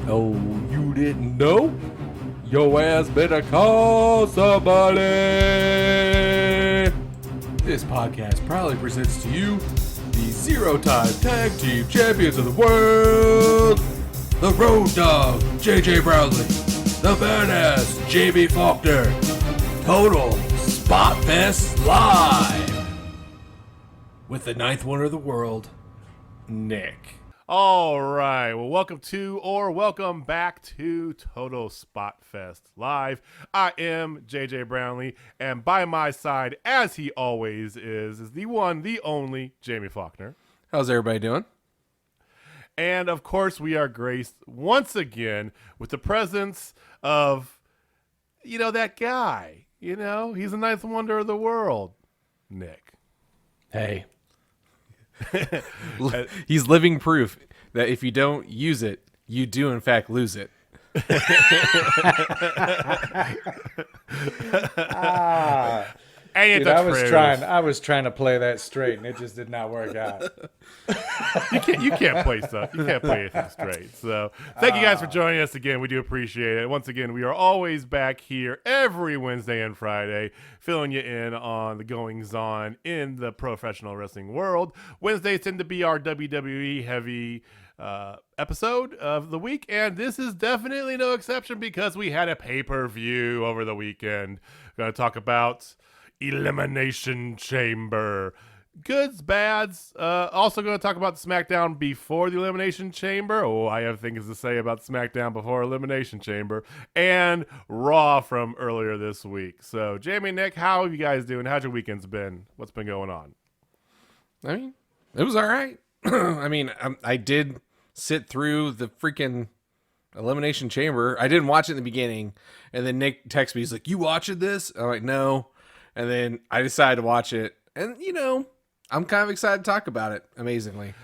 Oh, you didn't know? Your ass better call somebody. This podcast proudly presents to you the zero-time tag team champions of the world, the Road Dogg, JJ Brownlee, the Badass, JB Faulkner, Total Spotfest Live, with the ninth wonder of the world, Nick. All right. Well, welcome back to Total Spotfest Live. I am JJ Brownlee, and by my side, as he always is the one, the only Jamie Faulkner. How's everybody doing? And of course, we are graced once again with the presence of, that guy. He's the ninth wonder of the world, Nick. Hey. He's living proof that if you don't use it, you do in fact lose it. Dude, I was trying to play that straight, and it just did not work out. You can't play stuff. You can't play anything straight. So thank you guys for joining us again. We do appreciate it. Once again, we are always back here every Wednesday and Friday, filling you in on the goings-on in the professional wrestling world. Wednesdays tend to be our WWE heavy episode of the week, and this is definitely no exception because we had a pay-per-view over the weekend. We're going to talk about Elimination Chamber. Goods, bads. Also going to talk about SmackDown before the Elimination Chamber. Oh, I have things to say about SmackDown before Elimination Chamber. And Raw from earlier this week. So, Jamie, Nick, how have you guys doing? How's your weekends been? What's been going on? I mean, it was all right. I did sit through the freaking Elimination Chamber. I didn't watch it in the beginning. And then Nick texted me. He's like, "You watching this?" I'm like, "No." And then I decided to watch it. And, I'm kind of excited to talk about it, amazingly.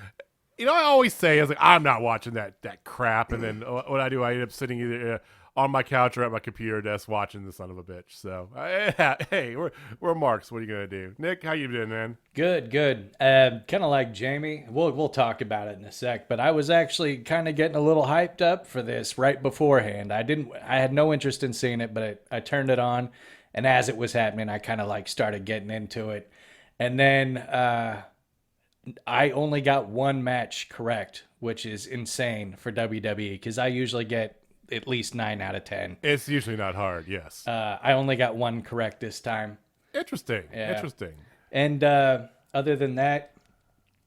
I always say, I'm not watching that crap. And then what I do, I end up sitting either on my couch or at my computer desk watching the son of a bitch. So, hey, we're marks. What are you going to do? Nick, how you doing, man? Good. Kind of like Jamie. We'll talk about it in a sec. But I was actually kind of getting a little hyped up for this right beforehand. I had no interest in seeing it, but I turned it on. And as it was happening, I kind of started getting into it. And then I only got one match correct, which is insane for WWE because I usually get at least 9 out of 10. It's usually not hard, yes. I only got one correct this time. Interesting. And other than that,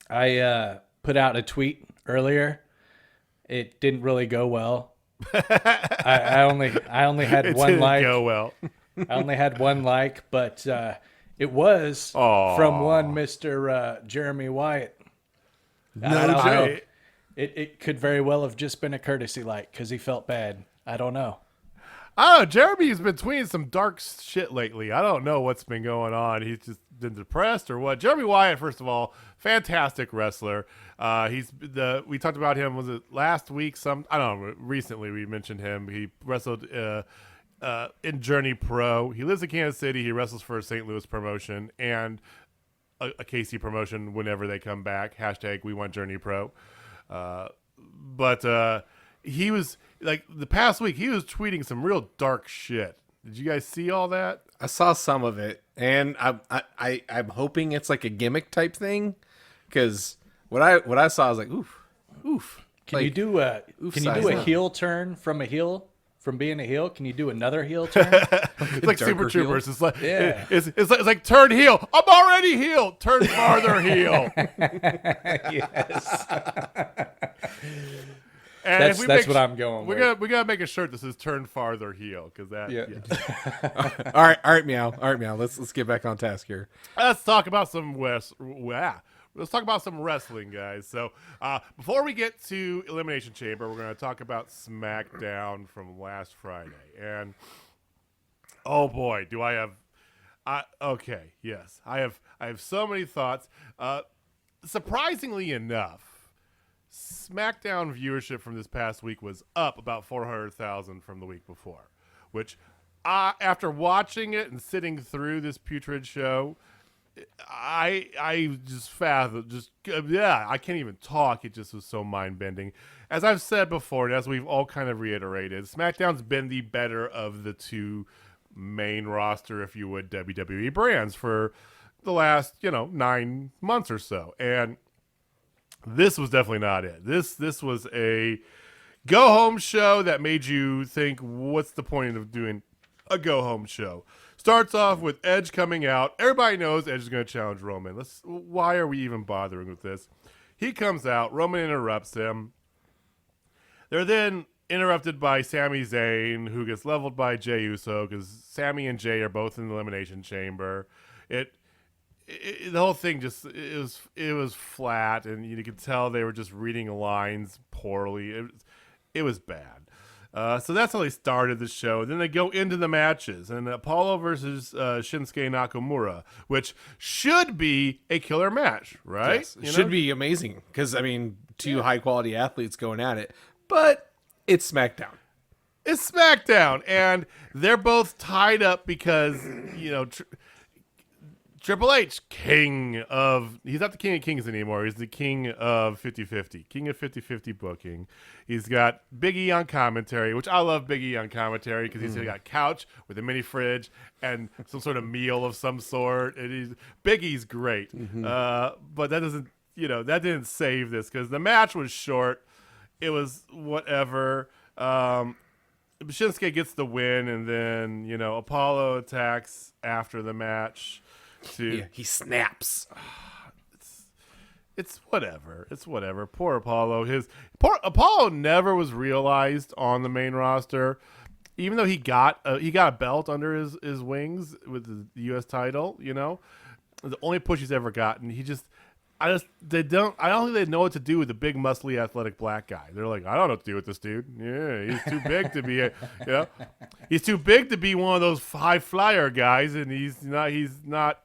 I put out a tweet earlier. It didn't really go well. I only had one like. Go well. I only had one like, but it was from one Mr. Jeremy Wyatt. No joke. It could very well have just been a courtesy like because he felt bad. I don't know. Oh, Jeremy's been tweeting some dark shit lately. I don't know what's been going on. He's just been depressed or what. Jeremy Wyatt, first of all, fantastic wrestler. We talked about him, was it last week? I don't know. Recently we mentioned him. He wrestled in Journey Pro. He lives in Kansas City. He wrestles for a St. Louis promotion and a KC promotion whenever they come back. # we want Journey Pro. But he was the past week he was tweeting some real dark shit. Did you guys see all that? I saw some of it, and I'm hoping it's like a gimmick type thing, because what I saw I was like, oof. Can you do a heel turn from being a heel? Can you do another heel turn? It's like Super Troopers. It's like it's like turn heel. I'm already heel. Turn farther heel. Yes. And that's what I'm going with. We gotta make a shirt that says "Turn farther heel" because that. Yeah. Yes. all right, meow. Let's get back on task here. Let's talk about some Let's talk about some wrestling, guys. So before we get to Elimination Chamber, we're going to talk about SmackDown from last Friday. And oh boy, do I have okay, yes. I have so many thoughts. Surprisingly enough, SmackDown viewership from this past week was up about 400,000 from the week before, which after watching it and sitting through this putrid show, I just I can't even talk. It just was so mind bending. As I've said before, and as we've all kind of reiterated, SmackDown's been the better of the two main roster, if you would, WWE brands for the last 9 months or so, and this was definitely not it. This was a go home show that made you think, what's the point of doing a go home show? Starts off with Edge coming out. Everybody knows Edge is going to challenge Roman. Why are we even bothering with this? He comes out. Roman interrupts him. They're then interrupted by Sami Zayn, who gets leveled by Jey Uso because Sami and Jey are both in the Elimination Chamber. The whole thing it was flat, and you could tell they were just reading lines poorly. It was bad. So that's how they started the show. Then they go into the matches, and Apollo versus Shinsuke Nakamura, which should be a killer match, right? Yes, it should be amazing because, two high-quality athletes going at it. But it's SmackDown. It's SmackDown, and they're both tied up because, Triple H, he's not the king of kings anymore. He's the king of 50-50, king of 50-50 booking. He's got Big E on commentary, which I love Big E on commentary because he's got a couch with a mini fridge and some sort of meal of some sort. And Big E's great. But that doesn't, that didn't save this because the match was short. It was whatever. Shinsuke gets the win, and then, Apollo attacks after the match. He snaps. It's whatever. It's whatever. Poor Apollo. Apollo never was realized on the main roster, even though he got a belt under his wings with the U.S. title. The only push he's ever gotten. I don't think they know what to do with the big, muscly, athletic black guy. They're like, I don't know what to do with this dude. Yeah, he's too big to be he's too big to be one of those high flyer guys, and he's not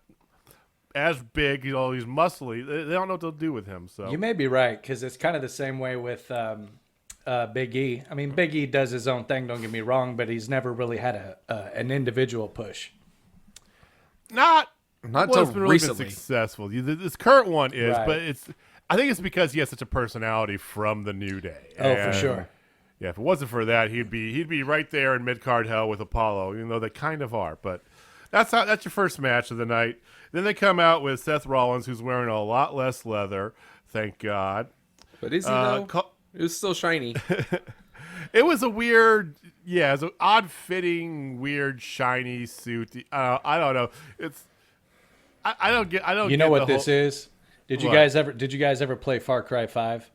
as big. He's muscly. They don't know what to do with him. So you may be right, because it's kind of the same way with Big E. Big E does his own thing. Don't get me wrong, but he's never really had an individual push. Not until really recently. Been successful. This current one is, Right. but I think it's because he has such a personality from the New Day. Oh, for sure. Yeah, if it wasn't for that, he'd be right there in mid-card hell with Apollo, even though they kind of are. But that's your first match of the night. Then they come out with Seth Rollins, who's wearing a lot less leather, thank God. But is he though? It was still shiny. It was a weird, it was an odd-fitting, weird, shiny suit. I don't know. I don't get. You know what this is? Did you guys ever play Far Cry 5?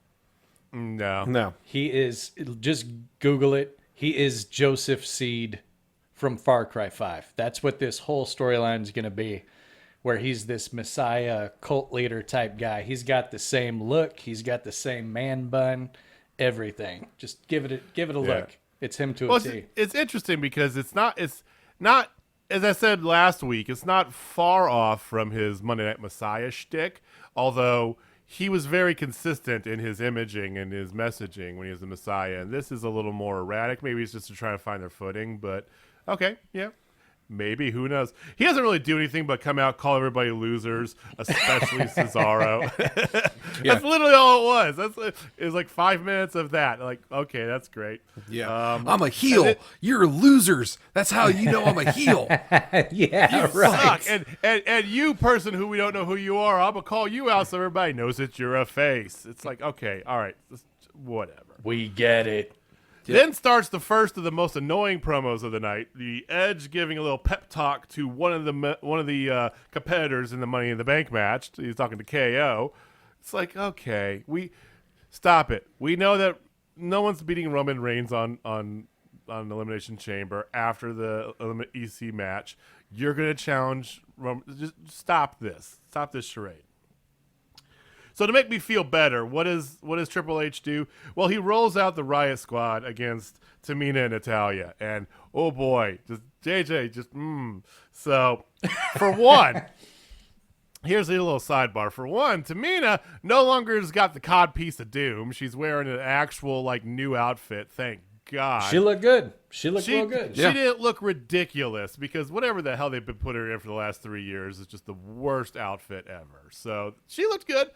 No. He is, just Google it. He is Joseph Seed from Far Cry 5. That's what this whole storyline is going to be, where he's this Messiah cult leader type guy. He's got the same look. He's got the same man bun, everything. Just give it a look. It's him to a T. It's interesting because it's not, as I said last week, it's not far off from his Monday Night Messiah shtick, although he was very consistent in his imaging and his messaging when he was the Messiah, and this is a little more erratic. Maybe it's just to try to find their footing, but okay, yeah. Maybe, who knows? He doesn't really do anything but come out, call everybody losers, especially Cesaro. That's literally all it was. It was like 5 minutes of that. Like, okay, that's great. Yeah, I'm a heel. You're losers. That's how you know I'm a heel. Yeah, You right. suck. And you, person who we don't know who you are, I'm gonna call you out so everybody knows that you're a face. It's like, okay, all right, whatever. We get it. Then starts the first of the most annoying promos of the night. The Edge giving a little pep talk to one of the competitors in the Money in the Bank match. He's talking to KO. It's like, okay, stop it. We know that no one's beating Roman Reigns on Elimination Chamber after the EC match. You're gonna challenge Roman. Just stop this. Stop this charade. So to make me feel better, what does Triple H do? Well, he rolls out the Riot Squad against Tamina and Natalya, and oh boy, just JJ, So, for one, here's a little sidebar. For one, Tamina no longer has got the cod piece of doom. She's wearing an actual new outfit. Thank God. She looked good. She looked real good. She didn't look ridiculous because whatever the hell they've been putting her in for the last 3 years is just the worst outfit ever. So she looked good.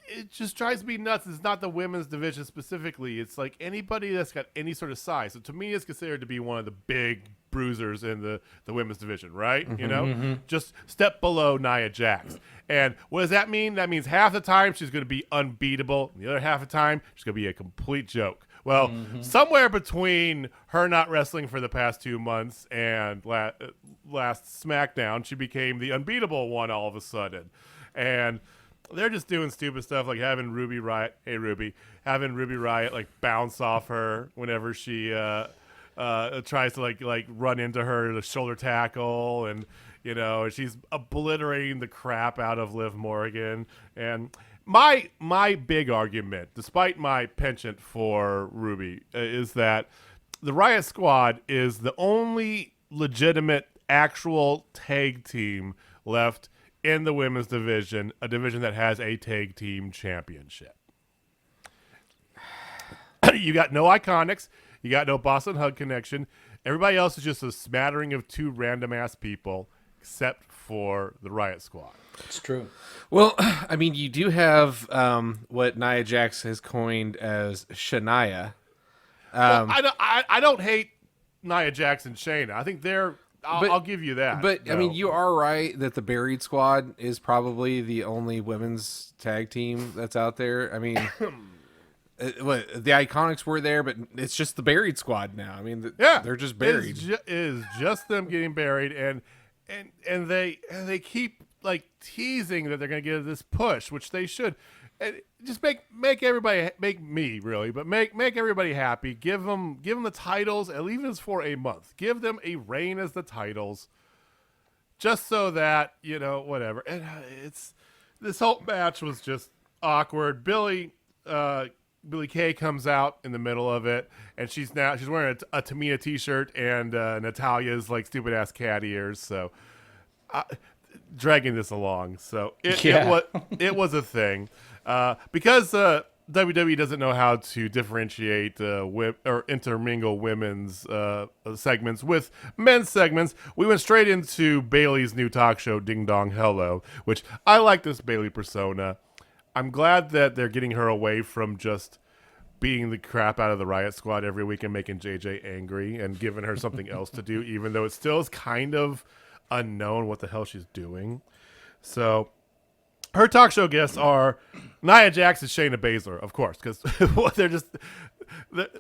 It just drives me nuts. It's not the women's division specifically. It's like anybody that's got any sort of size. So to me, it's considered to be one of the big bruisers in the women's division, right? You know, just step below Nia Jax. And what does that mean? That means half the time she's going to be unbeatable. And the other half the time, she's going to be a complete joke. Well, somewhere between her not wrestling for the past 2 months and last SmackDown, she became the unbeatable one all of a sudden. And they're just doing stupid stuff like having Ruby Riott, having Ruby Riott like bounce off her whenever she tries to like run into her, the shoulder tackle, and you know she's obliterating the crap out of Liv Morgan. And my big argument, despite my penchant for Ruby, is that the Riott Squad is the only legitimate actual tag team left in the women's division, a division that has a tag team championship. You got no Iconics. You got no Boston Hug Connection. Everybody else is just a smattering of two random-ass people, except for the Riott Squad. It's true. Well, I mean, you do have what Nia Jax has coined as Shania. Well, I don't hate Nia Jax and Shayna. I think I'll give you that. But, I mean, you are right that the Buried Squad is probably the only women's tag team that's out there. I mean, the Iconics were there, but it's just the Buried Squad now. I mean, they're just buried. It is just them getting buried, and they keep, like, teasing that they're going to get this push, which they should. And just make everybody, make me really, but make everybody happy. Give them the titles, and even if it's for a month. Give them a reign as the titles, just so that whatever. And this whole match was just awkward. Billy Kay comes out in the middle of it, and she's wearing a Tamina t-shirt and Natalia's like stupid ass cat ears. So dragging this along. So it was a thing. Because WWE doesn't know how to differentiate or intermingle women's segments with men's segments, we went straight into Bayley's new talk show, Ding Dong Hello, which I like this Bayley persona. I'm glad that they're getting her away from just beating the crap out of the Riott Squad every week and making JJ angry and giving her something else to do, even though it still is kind of unknown what the hell she's doing. So her talk show guests are Nia Jax and Shayna Baszler, of course, because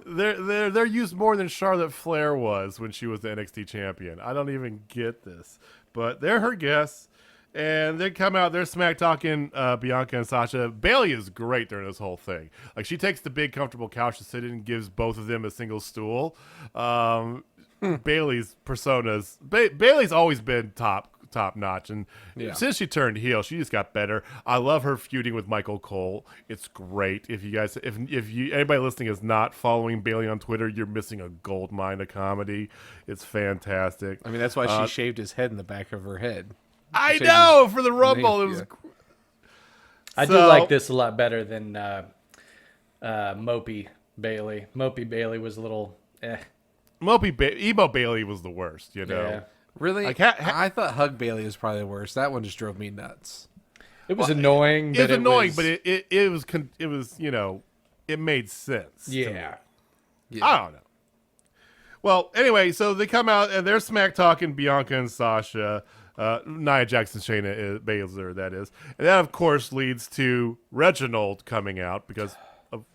they're used more than Charlotte Flair was when she was the NXT champion. I don't even get this, but they're her guests, and they come out. They're smack talking Bianca and Sasha. Bayley is great during this whole thing. Like she takes the big comfortable couch to sit in and gives both of them a single stool. Bayley's personas. Bayley's always been top notch, and since she turned heel, she just got better. I love her feuding with Michael Cole. It's great. If anybody listening is not following Bayley on Twitter, you're missing a gold mine of comedy. It's fantastic. I mean, that's why she shaved his head in the back of her head. I know, for the Rumble. It was. I do like this a lot better than Mopey Bayley. Mopey Bayley was a little Emo Bayley was the worst, Yeah. Really? Like, I thought Hug Bailey was probably the worst. That one just drove me nuts. It was annoying. It was annoying, but it was it made sense. Yeah. I don't know. Well, anyway, so they come out and they're smack talking Bianca and Sasha, Nia Jax and Shayna Baszler, that is, and that of course leads to Reginald coming out because.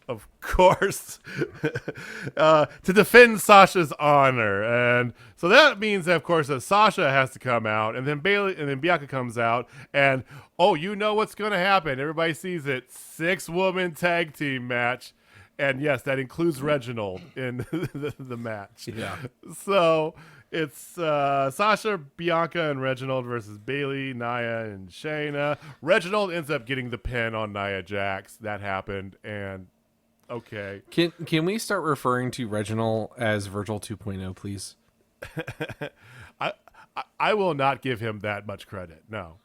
Of course, to defend Sasha's honor, and so that means, of course, that Sasha has to come out, and then Bianca comes out, and you know what's going to happen. Everybody sees it: 6-woman tag team match, and yes, that includes Reginald in the match. Yeah. So it's Sasha, Bianca, and Reginald versus Bayley, Nia, and Shayna. Reginald ends up getting the pin on Nia Jax. That happened, and okay. Can we start referring to Reginald as Virgil 2.0, please? I will not give him that much credit. No.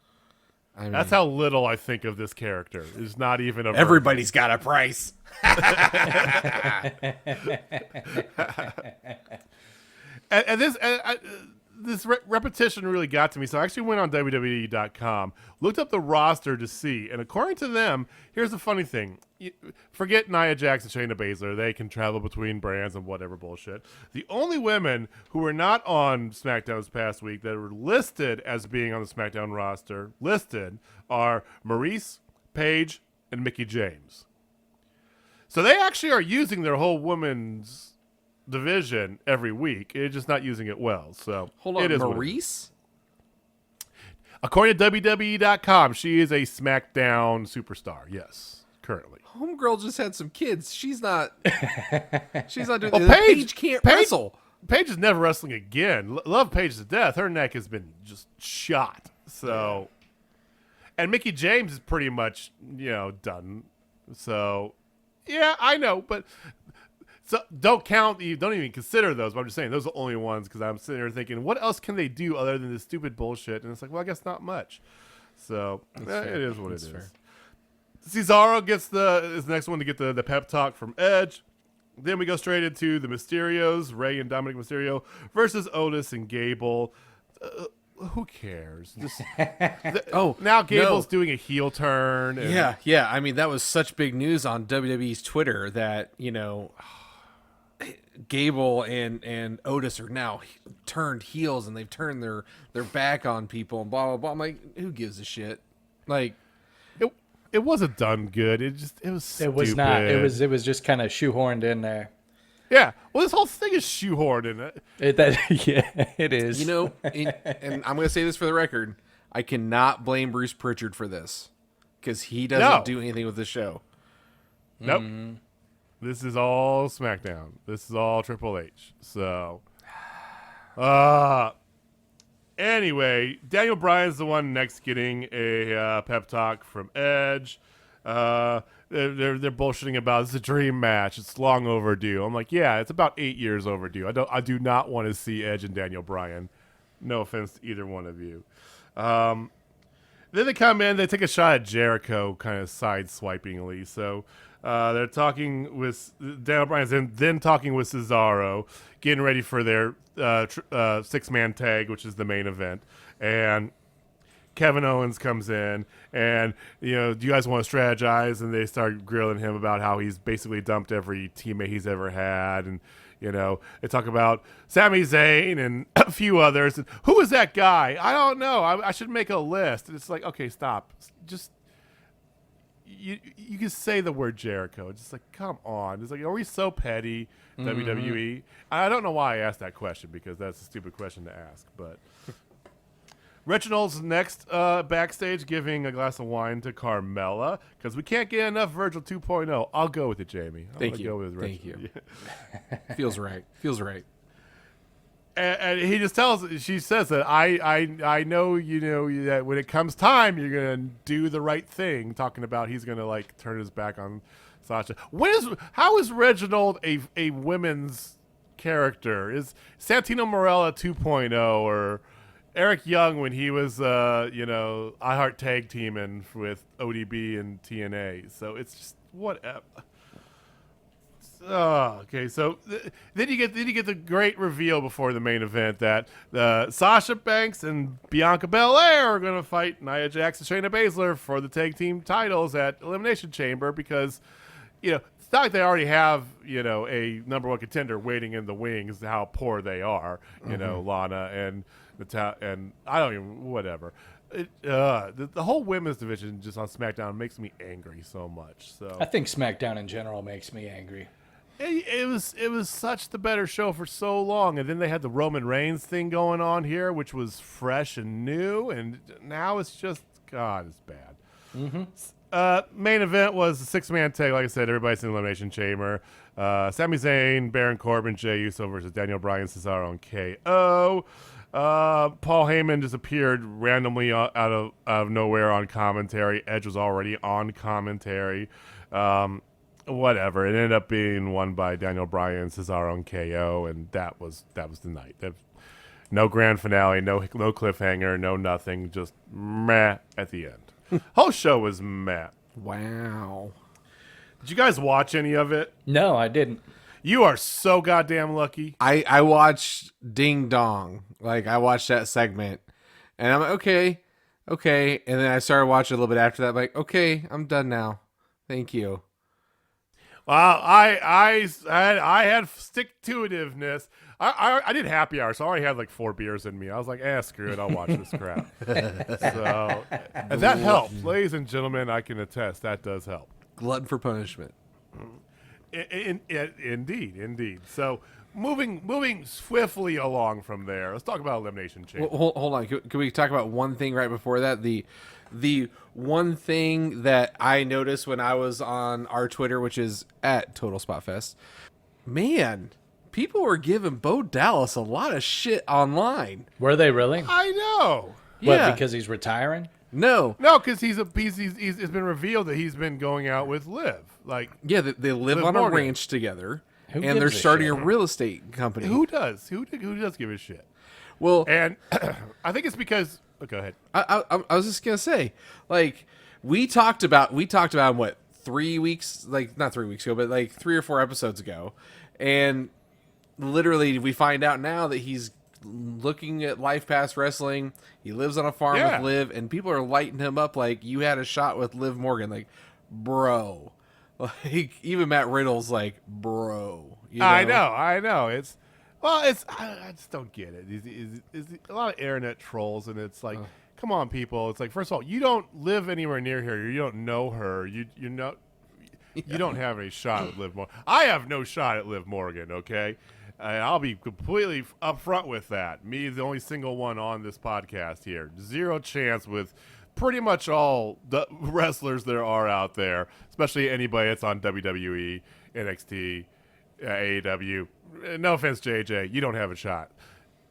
I mean, That's how little I think of this character. It's not even a everybody's got a price. and this repetition really got to me. So I actually went on WWE.com, looked up the roster to see, and according to them, here's the funny thing. Forget Nia Jax and Shayna Baszler. They can travel between brands and whatever bullshit. The only women who were not on SmackDown this past week that were listed as being on the SmackDown roster, are Maurice, Paige, and Mickie James. So they actually are using their whole women's division every week. It's just not using it well. So Hold on, it is Maurice? According to WWE.com, she is a SmackDown superstar. Yes, currently. Homegirl just had some kids. She's not. She's not doing. Well, Paige can't wrestle. Paige is never wrestling again. Love Paige to death. Her neck has been just shot. So, and Mickie James is pretty much done. So, yeah, I know, but. So don't even consider those. But I'm just saying those are the only ones because I'm sitting there thinking, what else can they do other than this stupid bullshit? And it's like, well, I guess not much. So it is what it is. Fair. Cesaro is the next one to get the pep talk from Edge. Then we go straight into the Mysterios, Rey and Dominic Mysterio versus Otis and Gable. Who cares? Now Gable's doing a heel turn. And yeah. I mean, that was such big news on WWE's Twitter that Gable and Otis are now turned heels and they've turned their back on people and blah blah blah. I'm like, who gives a shit? Like, it wasn't done good. It was stupid. It was not. It was just kind of shoehorned in there. Yeah. Well, this whole thing is shoehorned in it. It is. And I'm gonna say this for the record, I cannot blame Bruce Prichard for this because he doesn't do anything with the show. Nope. This is all SmackDown. This is all Triple H. So, anyway, Daniel Bryan's the one next getting a pep talk from Edge. They're bullshitting about it's a dream match. It's long overdue. I'm like, yeah, it's about 8 years overdue. I do not want to see Edge and Daniel Bryan. No offense to either one of you. Then they come in. They take a shot at Jericho, kind of side-swipingly. So. They're talking with Daniel Bryan's then talking with Cesaro, getting ready for their 6-man tag, which is the main event. And Kevin Owens comes in and, do you guys want to strategize? And they start grilling him about how he's basically dumped every teammate he's ever had. And, they talk about Sami Zayn and a few others. And, who is that guy? I don't know. I should make a list. And it's like, okay, stop. Just. You can say the word Jericho. It's just like, come on. It's like, are we so petty, WWE? I don't know why I asked that question because that's a stupid question to ask. But Reginald's next backstage giving a glass of wine to Carmella because we can't get enough Virgil 2.0. I'll go with it, Jamie. Thank you. Go with Thank you. Feels right. And he just she says that I know, that when it comes time, you're going to do the right thing. Talking about he's going to turn his back on Sasha. How is Reginald a women's character? Is Santino Marella 2.0 or Eric Young when he was, I Heart Tag Teaming with ODB and TNA? So it's just whatever. Oh, okay. So then you get the great reveal before the main event that Sasha Banks and Bianca Belair are going to fight Nia Jax and Shayna Baszler for the tag team titles at Elimination Chamber because, it's not like they already have, a number one contender waiting in the wings. How poor they are, Lana and Natalya and I don't even whatever. The whole women's division just on SmackDown makes me angry so much. So I think SmackDown in general makes me angry. It was such the better show for so long, and then they had the Roman Reigns thing going on here, which was fresh and new, and now it's just God, it's bad. Main event was a 6-man tag. Like I said, everybody's in the Elimination Chamber. Sami Zayn, Baron Corbin, Jey Uso versus Daniel Bryan, Cesaro, and KO. Paul Heyman just appeared randomly out of nowhere on commentary. Edge was already on commentary. Whatever. It ended up being won by Daniel Bryan, Cesaro, and KO, and that was the night. No grand finale, no cliffhanger, no nothing, just meh at the end. Whole show was meh. Wow. Did you guys watch any of it? No, I didn't. You are so goddamn lucky. I watched Ding Dong. Like, I watched that segment, and I'm like, okay. And then I started watching a little bit after that. I'm like, okay, I'm done now. Thank you. Well, I had stick-to-itiveness. I did happy hour, so I already had like 4 beers in me. I was like, screw it, I'll watch this crap. So and that helps. Ladies and gentlemen, I can attest, that does help. Glutton for punishment. Indeed. So moving swiftly along from there, let's talk about Elimination Chamber. Well, hold on. Can we talk about one thing right before that? The one thing that I noticed when I was on our Twitter, which is at Total Spotfest, man, people were giving Bo Dallas a lot of shit online. Were they really? I know. Yeah. What, because he's retiring? No, because it's been revealed that he's been going out with Liv. Like, yeah, they live Liv on Morgan. a ranch together, Who and they're gives a starting shit? a real estate company. who does? Who does give a shit? Well, And I think it's because. Oh, go ahead. I was just gonna say, like, we talked about him, what, 3 weeks, like, not 3 weeks ago, but like 3 or 4 episodes ago, and literally we find out now that he's looking at Life Pass Wrestling. He lives on a farm Yeah. with Liv, and people are lighting him up like, you had a shot with Liv Morgan. Like, bro, like, even Matt Riddle's like, bro. You know? I know. I just don't get it. It's a lot of internet trolls, and it's like, come on, people. It's like, first of all, you don't live anywhere near her. You don't know her. You don't have any shot at Liv Morgan. I have no shot at Liv Morgan. Okay, I'll be completely upfront with that. Me, the only single one on this podcast here. 0 chance with pretty much all the wrestlers there are out there, especially anybody that's on WWE, NXT, AEW. No offense, JJ, you don't have a shot.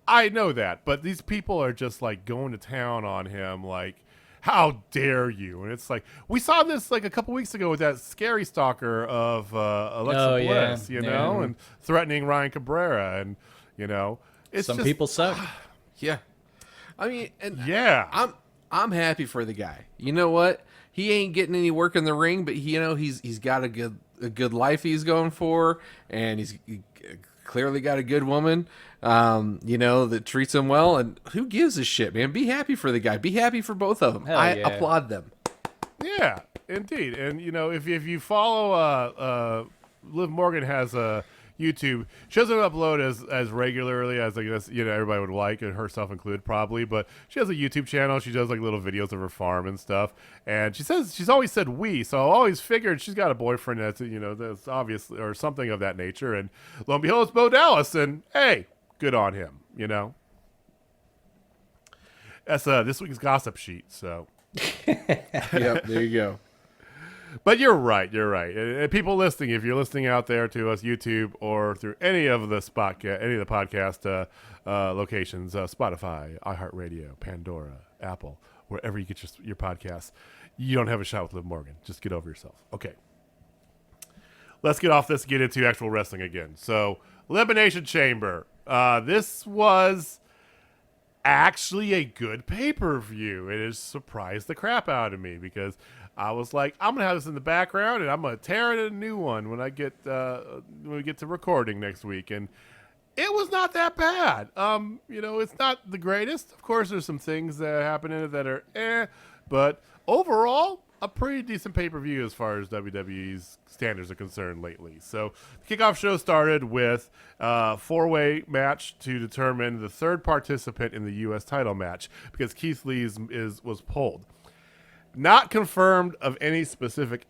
I know that, but these people are just like going to town on him, like, how dare you? And it's like, we saw this like a couple weeks ago with that scary stalker of Alexa Oh, yeah. Bliss, you know, and threatening Ryan Cabrera, and it's Some just, people suck. Yeah. I mean, and yeah. I'm happy for the guy. You know what? He ain't getting any work in the ring, but he's got a good life he's going for, and he clearly got a good woman, that treats him well. And who gives a shit, man? Be happy for the guy. Be happy for both of them. Hell I yeah. applaud them. Yeah, indeed. And if you follow Liv Morgan has a YouTube. She doesn't upload as regularly as I guess everybody would like, and herself included probably, but she has a YouTube channel. She does like little videos of her farm and stuff. And she says she's always said we, so I always figured she's got a boyfriend that's obvious or something of that nature. And lo and behold, it's Bo Dallas, and hey, good on him. That's this week's gossip sheet. So. Yep, there you go. But you're right. And people listening, if you're listening out there to us, YouTube or through any of the podcast locations, Spotify, iHeartRadio, Pandora, Apple, wherever you get your podcasts, you don't have a shot with Liv Morgan. Just get over yourself. Okay. Let's get off this and get into actual wrestling again. So, Elimination Chamber. This was actually a good pay-per-view. It has surprised the crap out of me because I was like, I'm gonna have this in the background and I'm gonna tear it a new one when we get to recording next week. And it was not that bad. It's not the greatest. Of course, there's some things that happen in it that are but overall, a pretty decent pay-per-view as far as WWE's standards are concerned lately. So the kickoff show started with a 4-way match to determine the third participant in the U.S. title match because Keith Lee was pulled. Not confirmed of any specific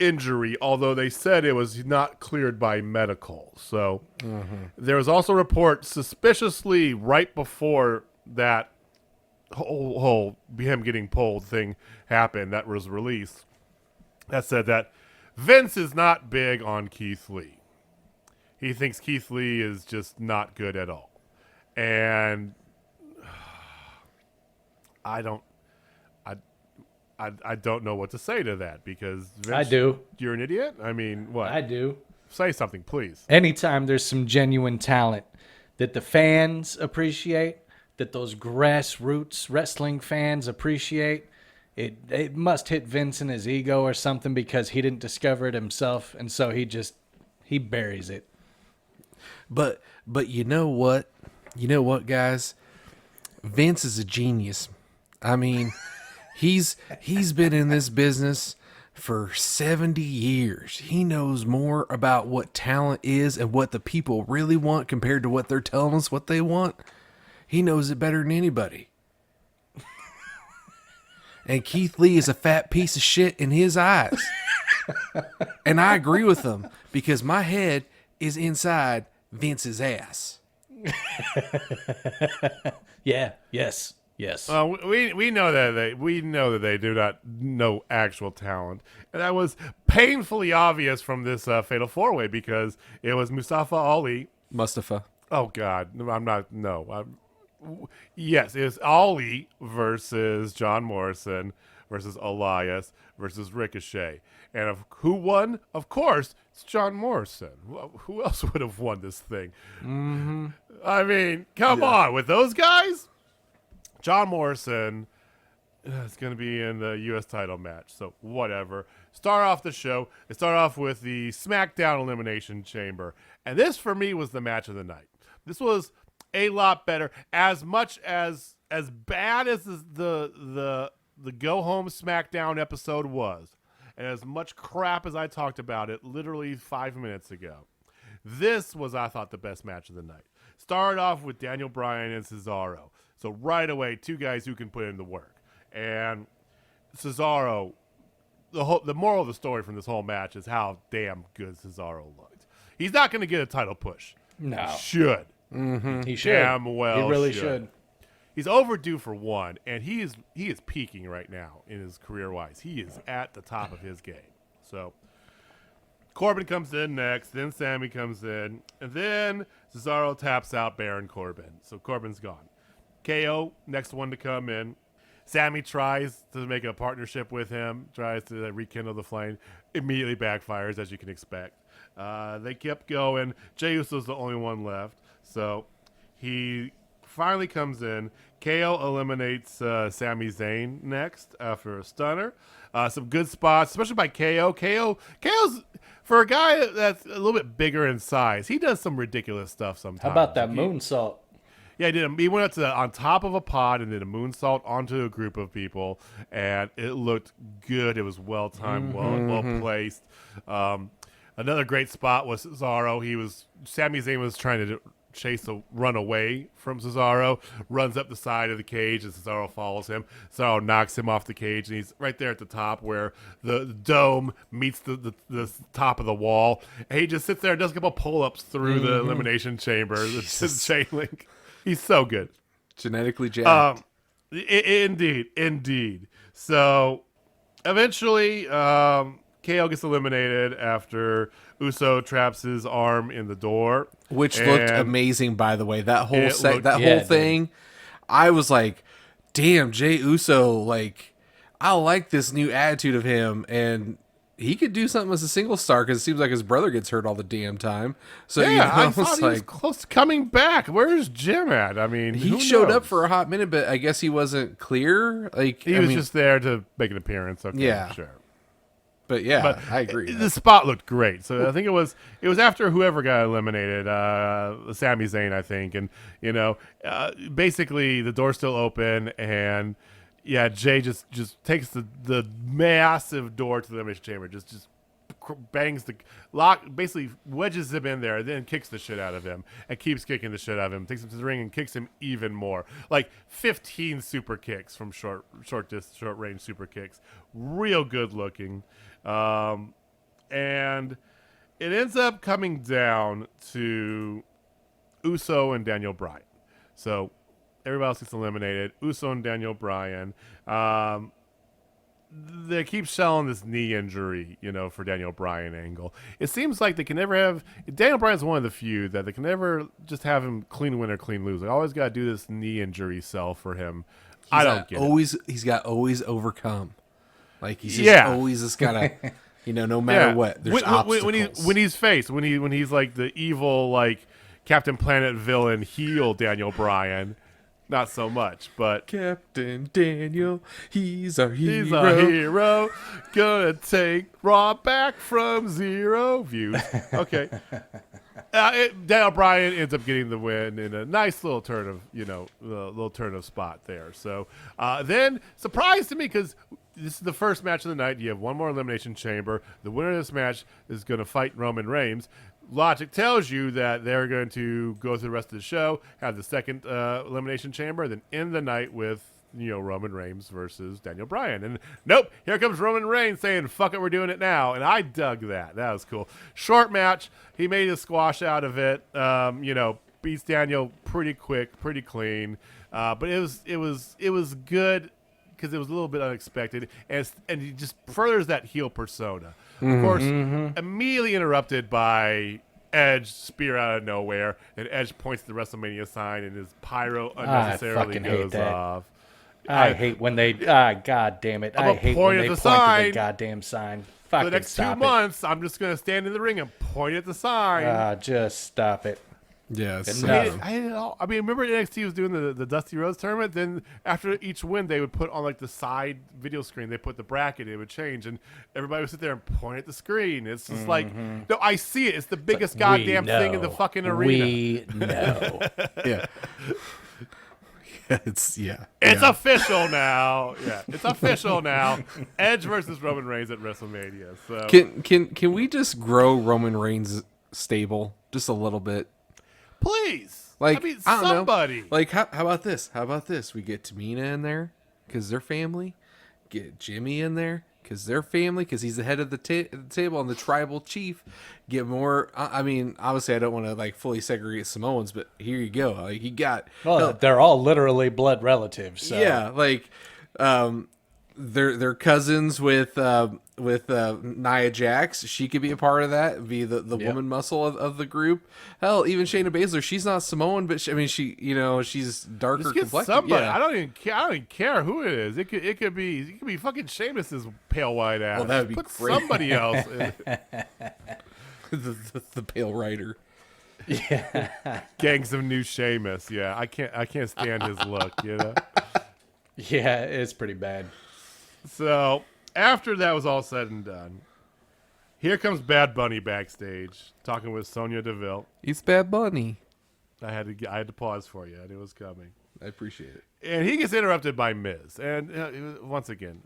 injury, although they said it was not cleared by medical. So there was also a report suspiciously right before that whole him getting pulled thing happened that was released that said that Vince is not big on Keith Lee. He thinks Keith Lee is just not good at all. And I don't know what to say to that because Vince, I do. You're an idiot? I mean, what? I do. Say something, please. Anytime there's some genuine talent that the fans appreciate, that those grassroots wrestling fans appreciate, it must hit Vince in his ego or something because he didn't discover it himself, and so he buries it. But you know what? You know what, guys? Vince is a genius. I mean, he's been in this business for 70 years. He knows more about what talent is and what the people really want compared to what they're telling us what they want. He knows it better than anybody. And Keith Lee is a fat piece of shit in his eyes. And I agree with him because my head is inside Vince's ass. Yeah. Yes. We know that they do not know actual talent, and that was painfully obvious from this Fatal 4-Way because it was Mustafa. Oh God, I'm not. No, yes, it's Ali versus John Morrison versus Elias versus Ricochet, and who won? Of course, it's John Morrison. Who else would have won this thing? Mm-hmm. I mean, come on, with those guys. John Morrison is going to be in the U.S. title match, so whatever. Start off the show. They start off with the Smackdown Elimination Chamber, and this, for me, was the match of the night. This was a lot better. As bad as the Go Home Smackdown episode was, and as much crap as I talked about it literally 5 minutes ago, this was, I thought, the best match of the night. Started off with Daniel Bryan and Cesaro. So right away, two guys who can put in the work. And Cesaro, the moral of the story from this whole match is how damn good Cesaro looked. He's not going to get a title push. No. Should. Mm-hmm. He should. Damn well He really should. He's overdue for one, and he is peaking right now in his career-wise. He is at the top of his game. So Corbin comes in next, then Sammy comes in, and then Cesaro taps out Baron Corbin. So Corbin's gone. KO, next one to come in. Sammy tries to make a partnership with him, tries to rekindle the flame. Immediately backfires, as you can expect. They kept going. Jey Uso's the only one left. So he finally comes in. KO eliminates Sami Zayn next after a stunner. Some good spots, especially by KO. KO's, for a guy that's a little bit bigger in size, he does some ridiculous stuff sometimes. How about that moonsault? Yeah, he did. He went up on top of a pod and did a moonsault onto a group of people, and it looked good. It was well timed, well placed. Another great spot was Cesaro. Sami Zayn was trying to run away from Cesaro, runs up the side of the cage, and Cesaro follows him. Cesaro knocks him off the cage, and he's right there at the top where the dome meets the top of the wall. And he just sits there and does a couple pull-ups through the Elimination Chamber, the chain link. He's so good. Genetically jacked. Indeed. So eventually, KO gets eliminated after Uso traps his arm in the door. Which looked amazing, by the way. That whole whole thing, I was like, damn, Jey Uso, like, I like this new attitude of him, and he could do something as a single star because it seems like his brother gets hurt all the damn time. So yeah, I thought it's he was close to coming back. Where's Jim at? I mean, he showed up for a hot minute, but I guess he wasn't clear. Like he was just there to make an appearance. Okay, yeah, sure. But yeah, I agree. The spot looked great. So I think it was after whoever got eliminated, Sami Zayn, I think, and basically the door's still open, and yeah, Jay just takes the massive door to the Elimination Chamber, just bangs the lock, basically wedges him in there, then kicks the shit out of him, and keeps kicking the shit out of him. Takes him to the ring and kicks him even more, like 15 super kicks from short range super kicks, real good looking, and it ends up coming down to Uso and Daniel Bryan. So everybody else gets eliminated. Uso and Daniel Bryan. They keep selling this knee injury, for Daniel Bryan angle. It seems like they can never have. Daniel Bryan's one of the few that they can never just have him clean win or clean lose. They always got to do this knee injury sell for him. I don't get it. He's got always overcome. Like he's just always just gotta, no matter what. There's obstacles. When he's like the evil, like Captain Planet villain heel Daniel Bryan. not so much. But Captain Daniel, he's our hero. he's a hero, gonna take Raw back from 0 views. Okay. Daniel Bryan ends up getting the win in a nice little turn of, little turn of spot there. So then, surprise to me, because this is the first match of the night. You have one more Elimination Chamber. The winner of this match is going to fight Roman Reigns. Logic tells you that they're going to go through the rest of the show, have the second Elimination Chamber, then end the night with Roman Reigns versus Daniel Bryan. And nope, here comes Roman Reigns saying, fuck it, we're doing it now. And I dug that. That was cool. Short match. He made a squash out of it. Beats Daniel pretty quick, pretty clean. But it was good because it was a little bit unexpected. And he just furthers that heel persona. Of course, immediately interrupted by Edge spear out of nowhere. And Edge points to the WrestleMania sign and his pyro unnecessarily goes off. I hate when they god damn it. I hate when they point to the goddamn sign. For the next 2 months, I'm just going to stand in the ring and point at the sign. Just stop it. Yes. I hate it all. I mean, remember NXT was doing the Dusty Rhodes tournament? Then after each win, they would put on like the side video screen, they put the bracket, it would change, and everybody would sit there and point at the screen. It's just like, no, I see it. It's the biggest goddamn thing in the fucking arena. We know. Yeah. It's official now. Yeah, it's official now. Edge versus Roman Reigns at WrestleMania. So Can we just grow Roman Reigns' stable just a little bit? Please. Like, I mean, I don't somebody. know. Like, how about this? How about this? We get Tamina in there because they're family. Get Jimmy in there because they're family, because he's the head of the table and the tribal chief. Get more. I mean, obviously, I don't want to like fully segregate Samoans, but here you go. Like, you got. Well, they're all literally blood relatives. So. Yeah, like, they're cousins with Nia Jax. She could be a part of that. Be the woman muscle of the group. Hell, even Shayna Baszler. She's not Samoan, but she's darker Just get complexion. somebody. Yeah. I don't even care who it is. It could be fucking Sheamus's pale white ass. Well, that would be Put great. somebody else in. the pale rider. Yeah. Gangs of New Sheamus. Yeah, I can't stand his look. Yeah, it's pretty bad. So after that was all said and done, here comes Bad Bunny backstage talking with Sonya Deville. He's Bad Bunny. I had to pause for you, and it was coming. I appreciate it. And he gets interrupted by Miz. And once again,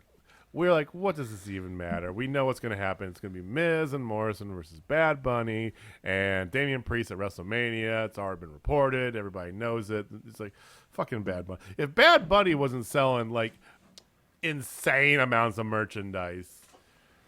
we're like, what does this even matter? We know what's going to happen. It's going to be Miz and Morrison versus Bad Bunny and Damian Priest at WrestleMania. It's already been reported. Everybody knows it. It's like, fucking Bad Bunny. If Bad Bunny wasn't selling, like, insane amounts of merchandise,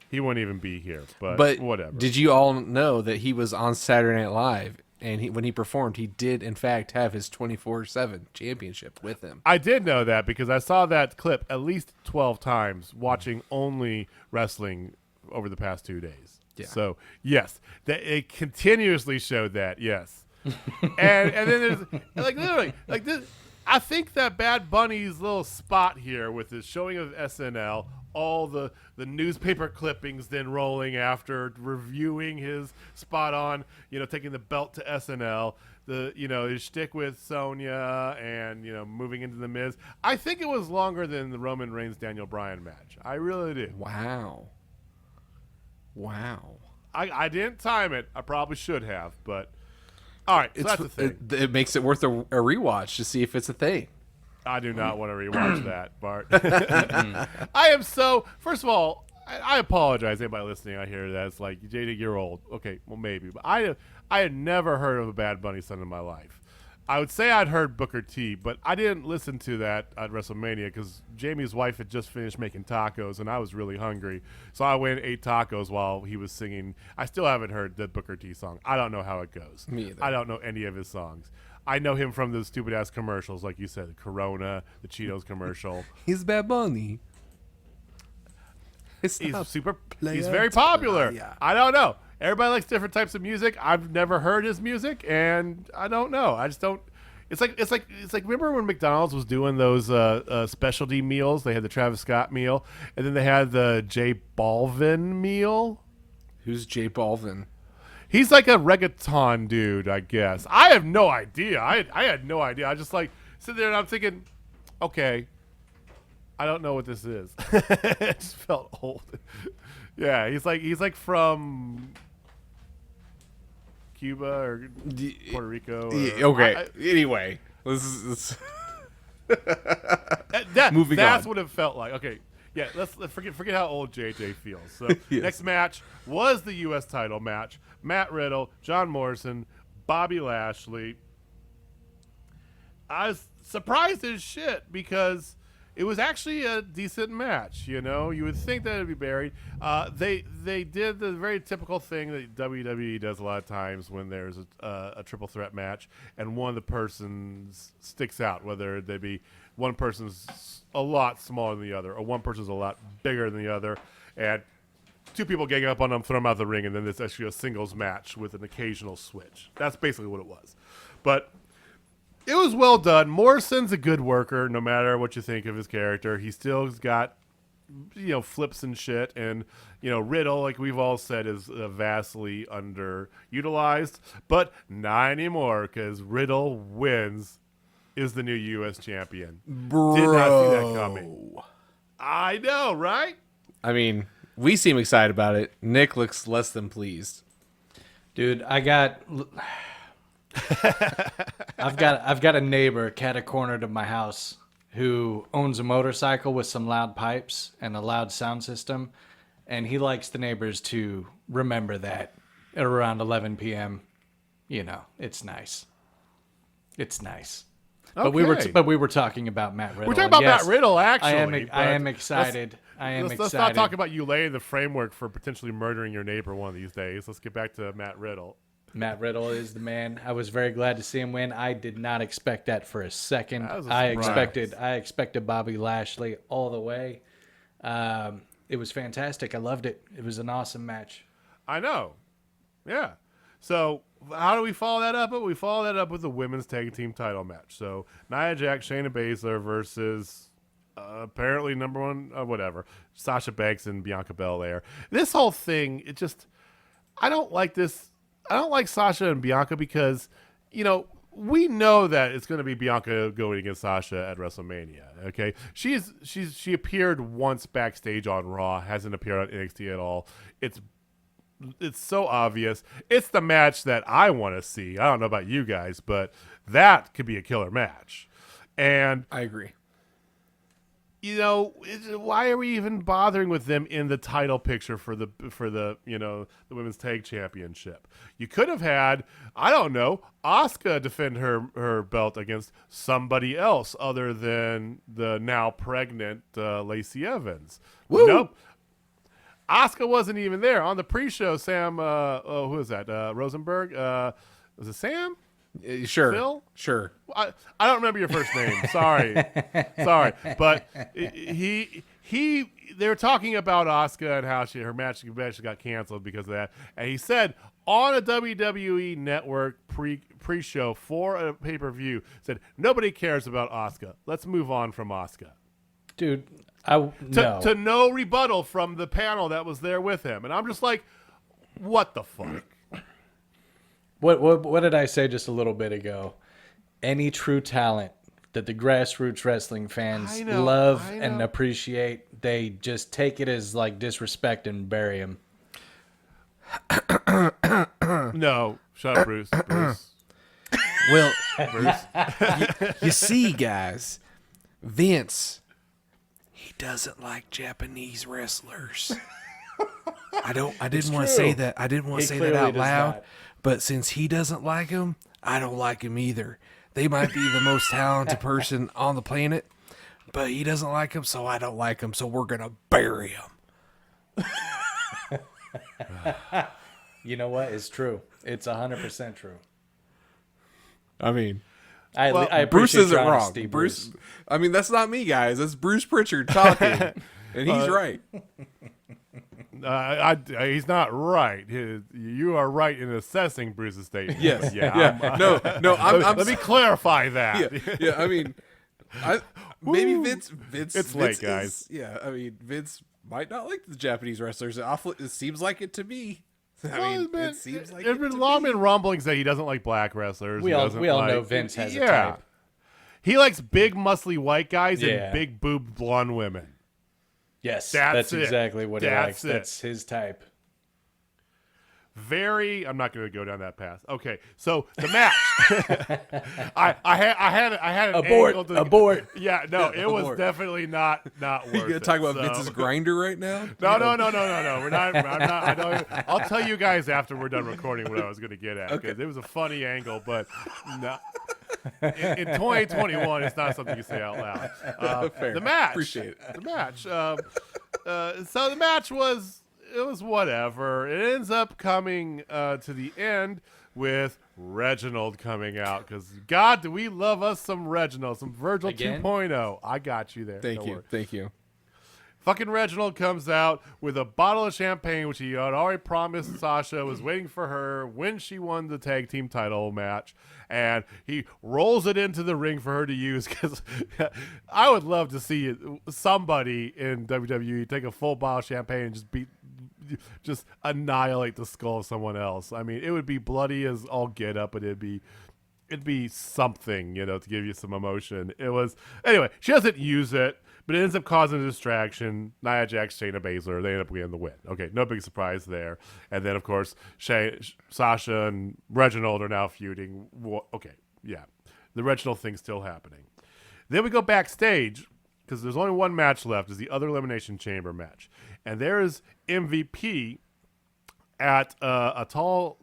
he wouldn't even be here. But whatever. Did you all know that he was on Saturday Night Live, and when he performed, he did in fact have his 24/7 championship with him? I did know that because I saw that clip at least 12 times watching only wrestling over the past 2 days. Yeah. So yes, it continuously showed that. Yes, and then there's like literally like this. I think that Bad Bunny's little spot here with his showing of SNL, all the newspaper clippings then rolling after reviewing his spot on, taking the belt to SNL, his shtick with Sonya and, moving into the Miz. I think it was longer than the Roman Reigns Daniel Bryan match. I really do. Wow. I didn't time it. I probably should have, but all right, so that's the thing. It makes it worth a rewatch to see if it's a thing. I do not want to rewatch that, Bart. First of all, I apologize. Anybody listening out here that's like, JD, you're old. Okay, well, maybe. But I had never heard of a Bad Bunny song in my life. I would say I'd heard Booker T, but I didn't listen to that at WrestleMania because Jamie's wife had just finished making tacos, and I was really hungry. So I went and ate tacos while he was singing. I still haven't heard the Booker T song. I don't know how it goes. Me either. I don't know any of his songs. I know him from those stupid-ass commercials, like you said, the Corona, the Cheetos commercial. He's Bad Bunny. He's very popular. Yeah. I don't know. Everybody likes different types of music. I've never heard his music, and I don't know. I just don't. It's like remember when McDonald's was doing those specialty meals? They had the Travis Scott meal, and then they had the J Balvin meal. Who's J Balvin? He's like a reggaeton dude, I guess. I have no idea. I had no idea. I just like sitting there and I'm thinking, okay, I don't know what this is. It just felt old. Yeah, he's like from Cuba or Puerto Rico. Okay. Anyway, this is moving that's on. what it felt like. Okay, yeah. Let's forget how old JJ feels. So Yes. next match was the U.S. title match. Matt Riddle, John Morrison, Bobby Lashley. I was surprised as shit because it was actually a decent match. You know, you would think that it'd be buried. They did the very typical thing that WWE does a lot of times when there's a triple threat match and one of the persons sticks out, whether they be one person's a lot smaller than the other or one person's a lot bigger than the other, and two people gang up on them, throw them out of the ring, and then there's actually a singles match with an occasional switch. That's basically what it was. But it was well done. Morrison's a good worker, no matter what you think of his character. He still's got, flips and shit. And, Riddle, like we've all said, is vastly underutilized. But not anymore, because Riddle wins, is the new U.S. champion. Bro. Did not see that coming. I know, right? I mean, we seem excited about it. Nick looks less than pleased. Dude, I've got a neighbor cat-a-corner to my house who owns a motorcycle with some loud pipes and a loud sound system, and he likes the neighbors to remember that at around 11 p.m. It's nice. It's nice. But we were talking about Matt Riddle. We're talking about Yes, Matt Riddle, actually. I am excited. Let's not talk about you laying the framework for potentially murdering your neighbor one of these days. Let's get back to Matt Riddle. Matt Riddle is the man. I was very glad to see him win. I did not expect that for a second. That was a I surprise. expected Bobby Lashley all the way. It was fantastic. I loved it. It was an awesome match. I know. Yeah. So how do we follow that up? We follow that up with the women's tag team title match. So Nia Jax, Shayna Baszler versus apparently number one, whatever, Sasha Banks and Bianca Belair. This whole thing, I don't like this. I don't like Sasha and Bianca because, we know that it's going to be Bianca going against Sasha at WrestleMania. Okay, she appeared once backstage on Raw, hasn't appeared on NXT at all. It's so obvious. It's the match that I want to see. I don't know about you guys, but that could be a killer match. And I agree. why are we even bothering with them in the title picture for the the women's tag championship? You could have had, I don't know, Asuka defend her belt against somebody else other than the now pregnant Lacey Evans. Woo! Nope. Asuka wasn't even there on the pre-show. Sam, who is that? Rosenberg. Was it Sam? Sure. Phil? Sure. I don't remember your first name. Sorry. But they were talking about Asuka and how her match got canceled because of that. And he said on a WWE network pre-show for a pay-per-view, said, nobody cares about Asuka. Let's move on from Asuka. Dude, To no rebuttal from the panel that was there with him. And I'm just like, what the fuck? What did I say just a little bit ago? Any true talent that the grassroots wrestling fans love and appreciate, they just take it as like disrespect and bury him. No. Shut up, Bruce. Well, Bruce. you see, guys, Vince, he doesn't like Japanese wrestlers. I didn't want to say that. I didn't want to say that out loud. But since he doesn't like them, I don't like him either. They might be the most talented person on the planet, but he doesn't like them, so I don't like them. So we're gonna bury him. You know what? It's true. It's 100% true. I mean, I Bruce appreciate isn't your wrong. honesty, Bruce. I mean, that's not me, guys. That's Bruce Prichard talking, and he's right. He's not right. You are right in assessing Bruce's statement. Yes. But yeah. No. Let me clarify that. Yeah. I mean, maybe Woo. Vince. It's late, guys. I mean, Vince might not like the Japanese wrestlers. It seems like it to me. It seems like there's been rumblings that he doesn't like black wrestlers. We all know Vince has a type. He likes big, muscly white guys Yeah. and big, boobed, blonde women. Yes, That's that's it. exactly what he That's likes. it. That's his type. I'm not going to go down that path. Okay, so the match. I had an angle to, Abort. Yeah, no, it was Abort. definitely not worth You gonna it. talk about So- Vince's grinder right now? No. We're not. I'm not. I don't. I'll tell you guys after we're done recording what I was going to get at because it was a funny angle, but no. In 2021, it's not something you say out loud. Fair. The match. Appreciate it. The match. So the match was whatever. It ends up coming to the end with Reginald coming out because God, do we love us some Reginald, some Virgil Again? 2.0. I got you there. Thank Don't you. worry. Thank you. Fucking Reginald comes out with a bottle of champagne, which he had already promised Sasha was waiting for her when she won the tag team title match. And he rolls it into the ring for her to use because I would love to see somebody in WWE take a full bottle of champagne and just annihilate the skull of someone else. I mean, it would be bloody as all get up, but it'd be something, to give you some emotion. Anyway, she doesn't use it. But it ends up causing a distraction. Nia Jax, Shayna Baszler, they end up getting the win. Okay, no big surprise there. And then, of course, Sasha and Reginald are now feuding. Okay, yeah. The Reginald thing's still happening. Then we go backstage, because there's only one match left, is the other Elimination Chamber match. And there is MVP at a tall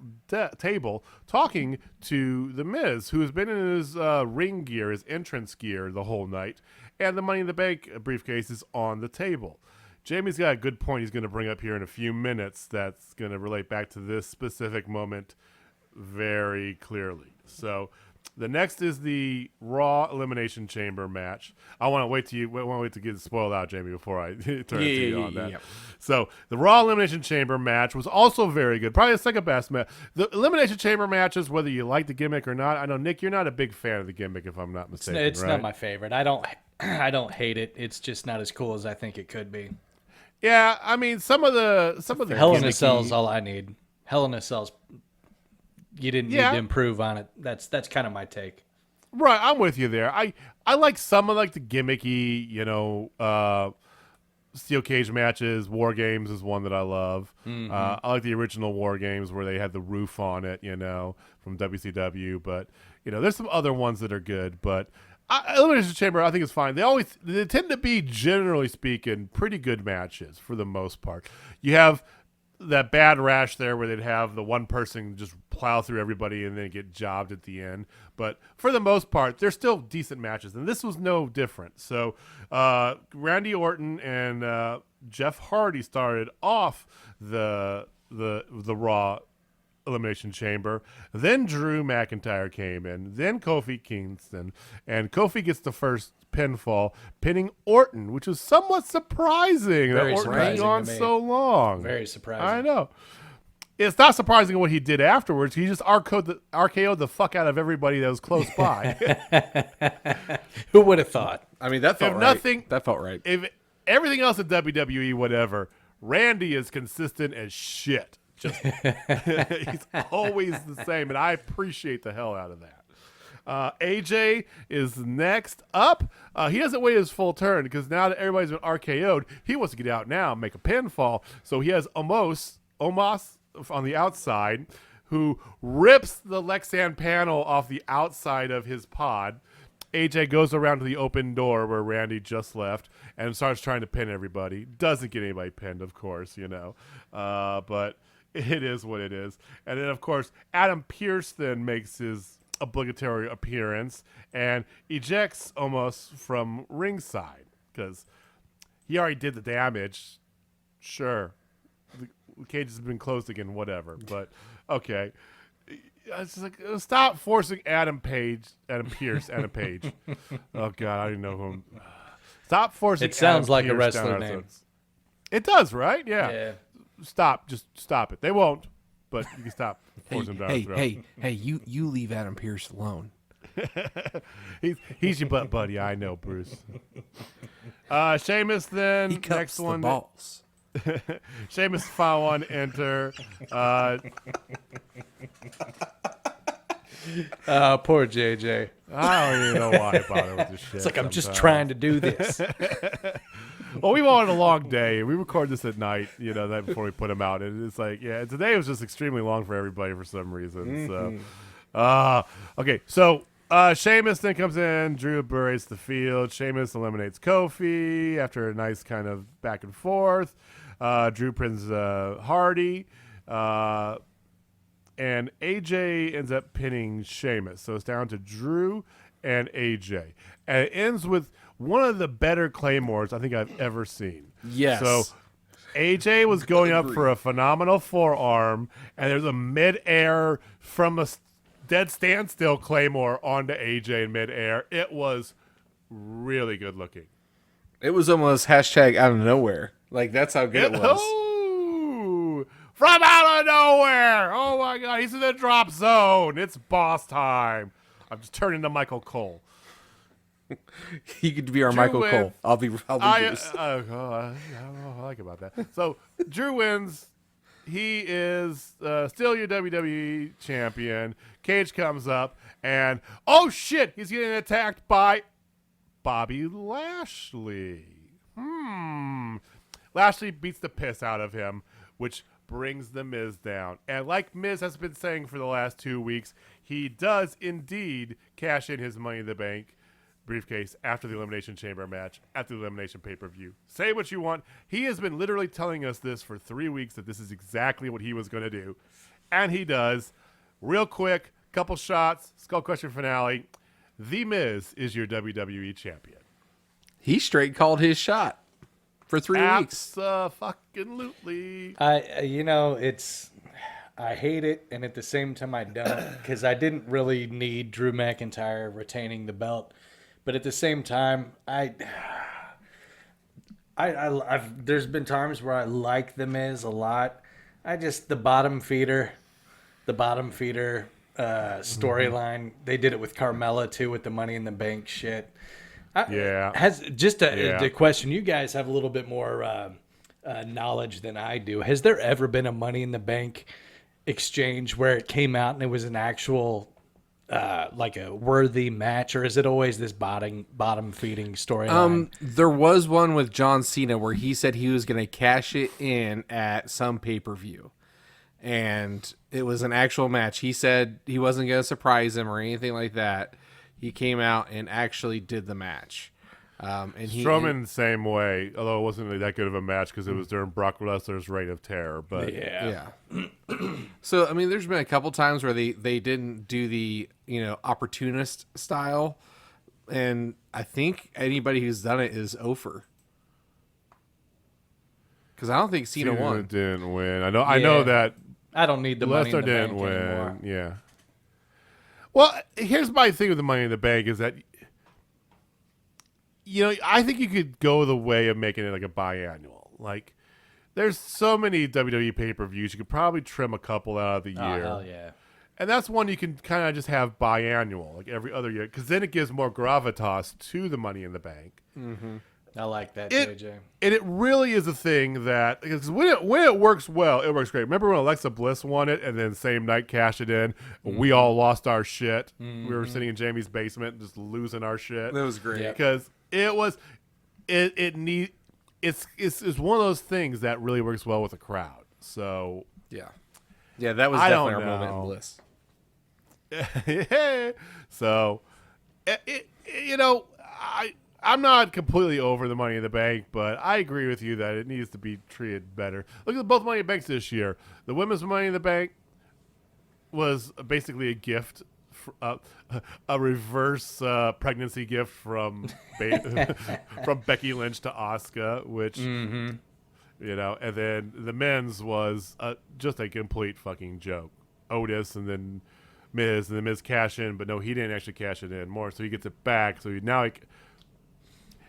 table talking to The Miz, who has been in his ring gear, his entrance gear the whole night. And the Money in the Bank briefcase is on the table. Jamie's got a good point he's going to bring up here in a few minutes that's going to relate back to this specific moment very clearly. So the next is the Raw Elimination Chamber match. I want to wait to get it spoiled out, Jamie, before I turn it to you on that. Yeah. So the Raw Elimination Chamber match was also very good. Probably the second best match. The Elimination Chamber matches, whether you like the gimmick or not, I know, Nick, you're not a big fan of the gimmick, if I'm not mistaken. It's right? not my favorite. I don't hate it. It's just not as cool as I think it could be. Yeah, I mean, some of the Hell in a gimmicky- Cell's all I need. Hell in a Cell's. You didn't need Yeah. to improve on it. That's kind of my take. Right, I'm with you there. I like some of the gimmicky, steel cage matches. War Games is one that I love. Mm-hmm. I like the original War Games where they had the roof on it, from WCW. But there's some other ones that are good. But Elimination Chamber, I think is fine. They tend to be, generally speaking, pretty good matches for the most part. You have that bad rash there where they'd have the one person just plow through everybody and then get jobbed at the end. But for the most part, they're still decent matches, and this was no different. So Randy Orton and Jeff Hardy started off the Raw Elimination Chamber. Then Drew McIntyre came in. Then Kofi Kingston, and Kofi gets the first pinfall, pinning Orton, which is somewhat surprising Very that Orton had surprising gone to me. so long. Very surprising. I know. It's not surprising what he did afterwards. He just RKO'd the fuck out of everybody that was close by. Who would have thought? I mean, that felt If right. nothing- That felt right. If everything else at WWE, whatever, Randy is consistent as shit. Just he's always the same, and I appreciate the hell out of that. AJ is next up. He doesn't wait his full turn because now that everybody's been RKO'd, he wants to get out now and make a pinfall. So he has Omos on the outside, who rips the Lexan panel off the outside of his pod. AJ goes around to the open door where Randy just left and starts trying to pin everybody. Doesn't get anybody pinned, of course, but it is what it is. And then, of course, Adam Pearce then makes his obligatory appearance and ejects Omos from ringside because he already did the damage. Sure. The cage has been closed again, whatever. But, okay. It's just like, stop forcing Adam Page. Oh, God, I didn't know who. Stop forcing It sounds Adam like a Pearce down wrestler our name. throats. It does, right? Yeah. Yeah. Stop. Just stop it. They won't, but you can stop forcing them down our throats. Hey! You leave Adam Pearce alone. He's your butt buddy. I know, Bruce. Sheamus then. He cups next the one. balls. Sheamus final one enter. Poor JJ. I don't even know why I bother with this shit. It's like I'm just sometimes. trying to do this. Well, we wanted a long day. We record this at night, the night before we put them out. And it's like, yeah, today was just extremely long for everybody for some reason. So, okay. So, Sheamus then comes in. Drew buries the field. Sheamus eliminates Kofi after a nice kind of back and forth. Drew pins Hardy. And AJ ends up pinning Sheamus. So it's down to Drew and AJ. And it ends with one of the better Claymores I think I've ever seen. Yes. So AJ was going up for a phenomenal forearm, and there's a midair from a dead standstill Claymore onto AJ in midair. It was really good looking. It was almost hashtag out of nowhere. Like, that's how good it was. Ooh, from out of nowhere. Oh, my God. He's in the drop zone. It's boss time. I'm just turning to Michael Cole. He could be our Drew Michael wins. Cole. I'll be Bruce. I don't know what I like about that. So Drew wins. He is still your WWE champion. Cage comes up and oh shit, he's getting attacked by Bobby Lashley. Lashley beats the piss out of him, which brings the Miz down. And like Miz has been saying for the last 2 weeks, he does indeed cash in his Money in the Bank briefcase after the Elimination Chamber match, after the Elimination pay-per-view. Say what you want. He has been literally telling us this for 3 weeks, that this is exactly what he was going to do. And he does. Real quick, couple shots, Skull Crusher finale. The Miz is your WWE champion. He straight called his shot for 3 weeks. Abso-fucking-lutely. I hate it, and at the same time I don't, because I didn't really need Drew McIntyre retaining the belt. But at the same time, I've there's been times where I like the Miz a lot. The bottom feeder storyline. They did it with Carmella too, with the Money in the Bank shit. The question. You guys have a little bit more knowledge than I do. Has there ever been a Money in the Bank exchange where it came out and it was an actual like a worthy match, or is it always this bottom feeding storyline? There was one with John Cena where he said he was going to cash it in at some pay-per-view, and it was an actual match. He said he wasn't going to surprise him or anything like that. He came out and actually did the match. And Strowman the same way, although it wasn't really that good of a match because it was during Brock Lesnar's reign of terror. But yeah. So I mean, there's been a couple times where they didn't do the opportunist style, and I think anybody who's done it is over. Because I don't think Cena won. Didn't win. I know that I don't need the Money in Lesnar the didn't Bank win. anymore. Yeah. Well, here's my thing with the Money in the Bank is that, I think you could go the way of making it like a biannual. Like, there's so many WWE pay-per-views, you could probably trim a couple out of the year. Oh, hell yeah. And that's one you can kind of just have biannual, like every other year, because then it gives more gravitas to the Money in the Bank. Mm-hmm. I like that, JJ. And it really is a thing that, because when it works well, it works great. Remember when Alexa Bliss won it and then same night cashed it in? Mm-hmm. We all lost our shit. Mm-hmm. We were sitting in Jamie's basement just losing our shit. That was great. Because it's one of those things that really works well with a crowd. So yeah, that was definitely our moment in Bliss. So I'm not completely over the Money in the Bank, but I agree with you that it needs to be treated better. Look at both Money in the Banks this year. The women's Money in the Bank was basically a gift, a reverse pregnancy gift from from Becky Lynch to Asuka, which and then the men's was just a complete fucking joke. Otis and then Miz cash in, but no, he didn't actually cash it in more, so he gets it back. So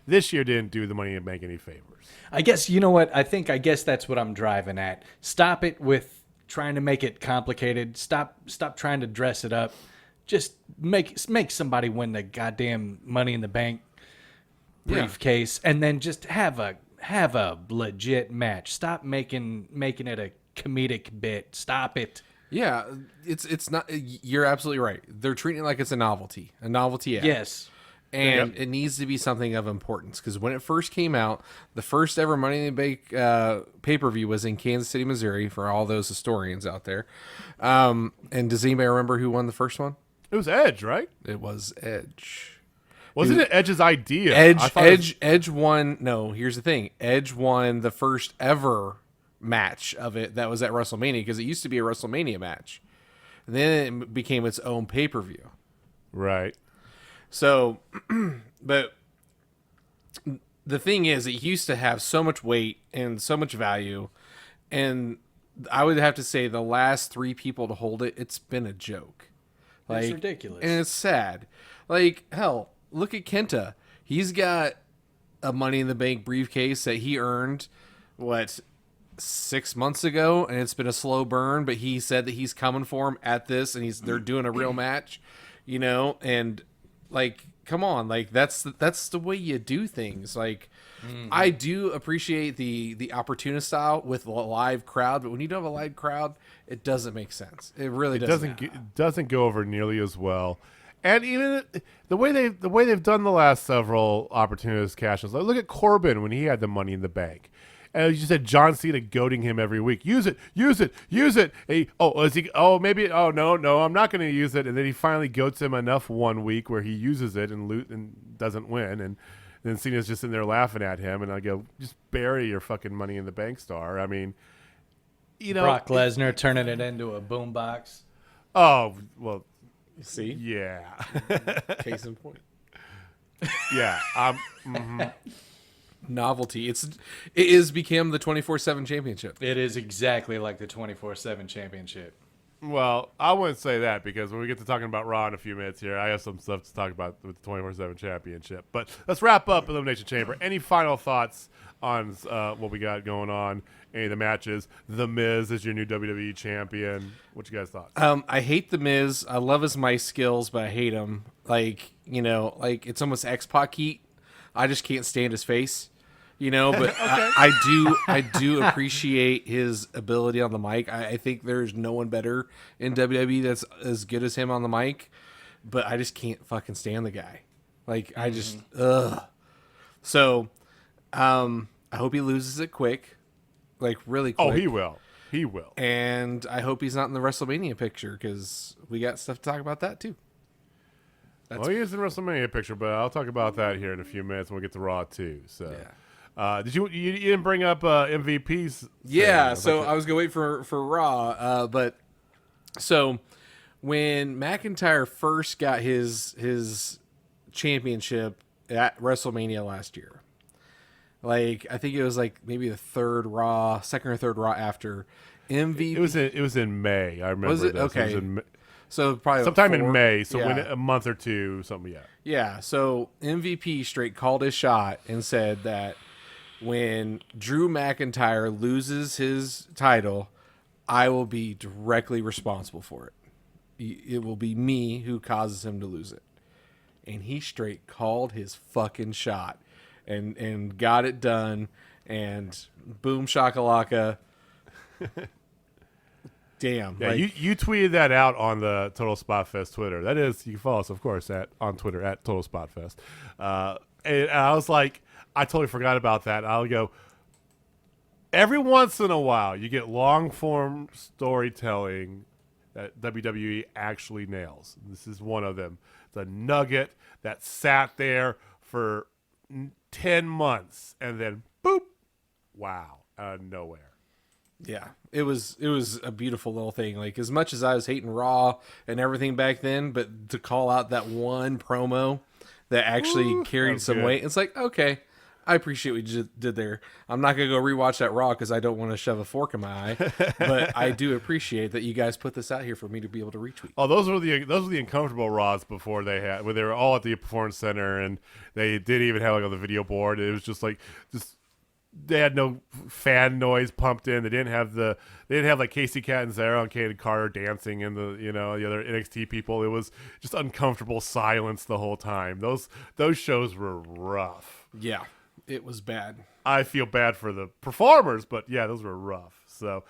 this year didn't do the Money in the Bank any favors. I guess, you know what? I guess that's what I'm driving at. Stop it with trying to make it complicated. Stop trying to dress it up. Just make somebody win the goddamn Money in the Bank briefcase, and then just have a legit match. Stop making it a comedic bit. Stop it. Yeah, it's not. You're absolutely right. They're treating it like it's a novelty act. Yes. And it needs to be something of importance because when it first came out, the first ever Money in the Bank pay-per-view was in Kansas City, Missouri, for all those historians out there. And does anybody remember who won the first one? It was Edge, right? It was Edge. Wasn't it Edge's idea? Edge won. No, here's the thing. Edge won the first ever match of it that was at WrestleMania because it used to be a WrestleMania match. And then it became its own pay-per-view. Right. So, but the thing is, it used to have so much weight and so much value, and I would have to say the last 3 people to hold it, it's been a joke. Like, It's ridiculous. and it's sad. Like, hell, look at Kenta. He's got a Money in the Bank briefcase that he earned, 6 months ago, and it's been a slow burn. But he said that he's coming for him at this, and they're doing a real match, and. Like, come on, like that's the way you do things. Like, I do appreciate the opportunist style with a live crowd, but when you don't have a live crowd, it doesn't make sense. It really doesn't. It doesn't go over nearly as well. And even the way they've done the last several opportunist cash-ins. Like, look at Corbin when he had the Money in the Bank. And you said John Cena goading him every week. Use it. And no, I'm not going to use it. And then he finally goats him enough one week where he uses it and doesn't win. And then Cena's just in there laughing at him. And I go, just bury your fucking Money in the Bank star. I mean, Brock Lesnar turning it into a boombox. Oh, well, See? yeah. Case in point. Yeah. Novelty. It is become the 24/7 championship. It is exactly like the 24/7 championship. Well, I wouldn't say that because when we get to talking about Raw in a few minutes here, I have some stuff to talk about with the 24/7 championship. But let's wrap up Elimination Chamber. Any final thoughts on what we got going on? Any of the matches? The Miz is your new WWE champion. What you guys thought? I hate the Miz. I love his mic skills, but I hate him. Like it's almost X-Pac heat. I just can't stand his face. But I do appreciate his ability on the mic. I think there's no one better in WWE that's as good as him on the mic, but I just can't fucking stand the guy. Like, I just, ugh. So, I hope he loses it quick, like really quick. Oh, he will. He will. And I hope he's not in the WrestleMania picture because we got stuff to talk about that too. Well, he is in the WrestleMania picture, but I'll talk about that here in a few minutes when we get to Raw too. So. Yeah. Did you didn't bring up MVPs? Yeah, so I was gonna wait for Raw, but so when McIntyre first got his championship at WrestleMania last year, like I think it was like maybe the second or third Raw after MVP. It was in May. I remember. Was it? This. Okay. It was in So probably sometime in May. So yeah. when a month or two, something. Yeah. Yeah. So MVP straight called his shot and said that when Drew McIntyre loses his title, I will be directly responsible for it. It will be me who causes him to lose it. And he straight called his fucking shot and got it done. And boom shakalaka. Damn. Yeah, you tweeted that out on the Total Spotfest Twitter. That is, you can follow us, of course, on Twitter at Total Spotfest. And I was like, I totally forgot about that. I'll go, every once in a while, you get long-form storytelling that WWE actually nails. This is one of them. The nugget that sat there for 10 months and then, boop, wow, out of nowhere. Yeah, it was a beautiful little thing. Like, as much as I was hating Raw and everything back then, but to call out that one promo that actually carried some weight, it's like, okay, I appreciate what you did there. I'm not gonna go rewatch that Raw because I don't want to shove a fork in my eye, but I do appreciate that you guys put this out here for me to be able to retweet. Oh, those were the uncomfortable Raws before where they were all at the Performance Center and they didn't even have like on the video board. It was just they had no fan noise pumped in. They didn't have like Casey Catanzaro and Kaden Carter dancing and the other NXT people. It was just uncomfortable silence the whole time. Those shows were rough. Yeah, it was bad. I feel bad for the performers, but yeah, those were rough. So,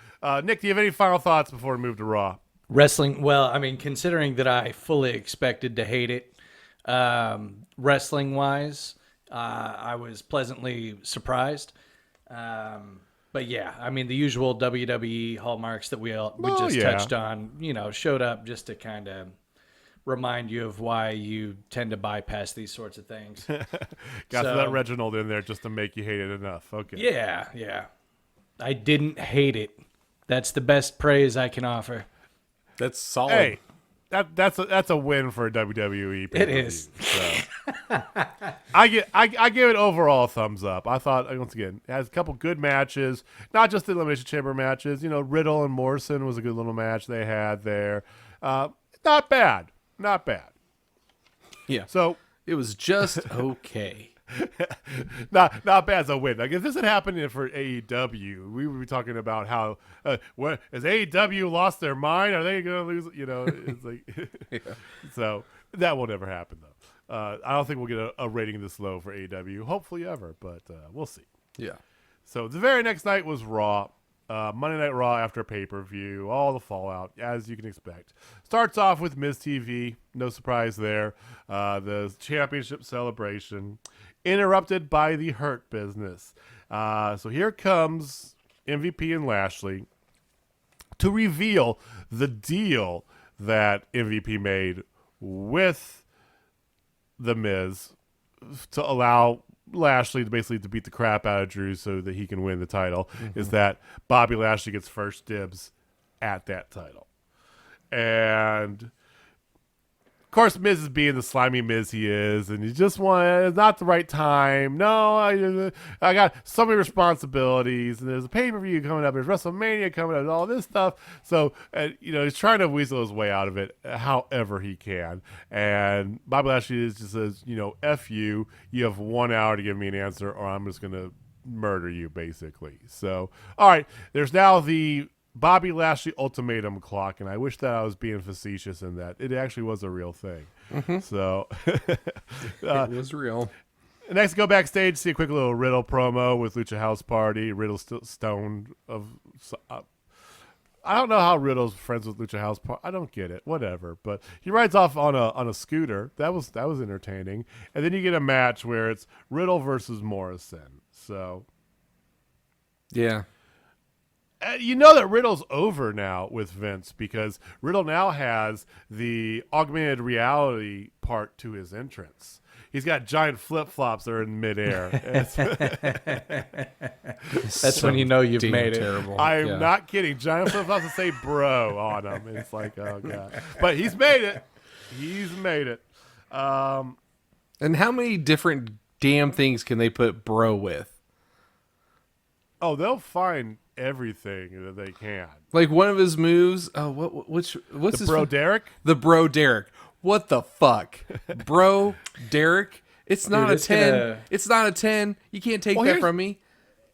Nick, do you have any final thoughts before we move to Raw? Wrestling, well, I mean, considering that I fully expected to hate it, wrestling-wise, I was pleasantly surprised. But yeah, I mean, the usual WWE hallmarks that we just touched on, showed up just to kind of remind you of why you tend to bypass these sorts of things. Got that Reginald in there just to make you hate it enough. Okay. Yeah. I didn't hate it. That's the best praise I can offer. That's solid. Hey, that's a win for WWE. It is. So. I give it overall a thumbs up. I thought, once again, it has a couple good matches, not just the Elimination Chamber matches. Riddle and Morrison was a good little match they had there. Not bad. Yeah. So it was just okay. not bad as a win. Like if this had happened for AEW, we would be talking about how what has AEW lost their mind? Are they going to lose? It's like Yeah. So that will never happen though. I don't think we'll get a rating this low for AEW. Hopefully ever, but we'll see. Yeah. So the very next night was Raw. Monday Night Raw after pay-per-view, all the fallout, as you can expect. Starts off with Miz TV, no surprise there. The championship celebration, interrupted by the Hurt Business. So here comes MVP and Lashley to reveal the deal that MVP made with The Miz to allow Lashley to basically to beat the crap out of Drew so that he can win the title, is that Bobby Lashley gets first dibs at that title. And of course, Miz is being the slimy Miz he is, and he just it's not the right time. No, I got so many responsibilities, and there's a pay-per-view coming up, there's WrestleMania coming up, and all this stuff. So, he's trying to weasel his way out of it however he can. And Bobby Lashley just says, F you. You have 1 hour to give me an answer, or I'm just going to murder you, basically. So, all right, there's now the Bobby Lashley ultimatum clock, and I wish that I was being facetious in that. It actually was a real thing. So it was real. Next, go backstage, see a quick little Riddle promo with Lucha House Party. Riddle's still stoned. I don't know how Riddle's friends with Lucha House Party. I don't get it. Whatever. But he rides off on a scooter. That was entertaining. And then you get a match where it's Riddle versus Morrison. So yeah. You know that Riddle's over now with Vince because Riddle now has the augmented reality part to his entrance. He's got giant flip-flops that are in midair. That's when you know you've made it. Terrible. I'm not kidding. Giant flip-flops that say bro on them. It's like, oh, God. But he's made it. And how many different damn things can they put bro with? Oh, they'll find everything that they can. Like one of his moves. Oh, what's the his bro Derek? The bro Derek. What the fuck, bro Derek? It's not a 10. It's not a 10. You can't take that from me.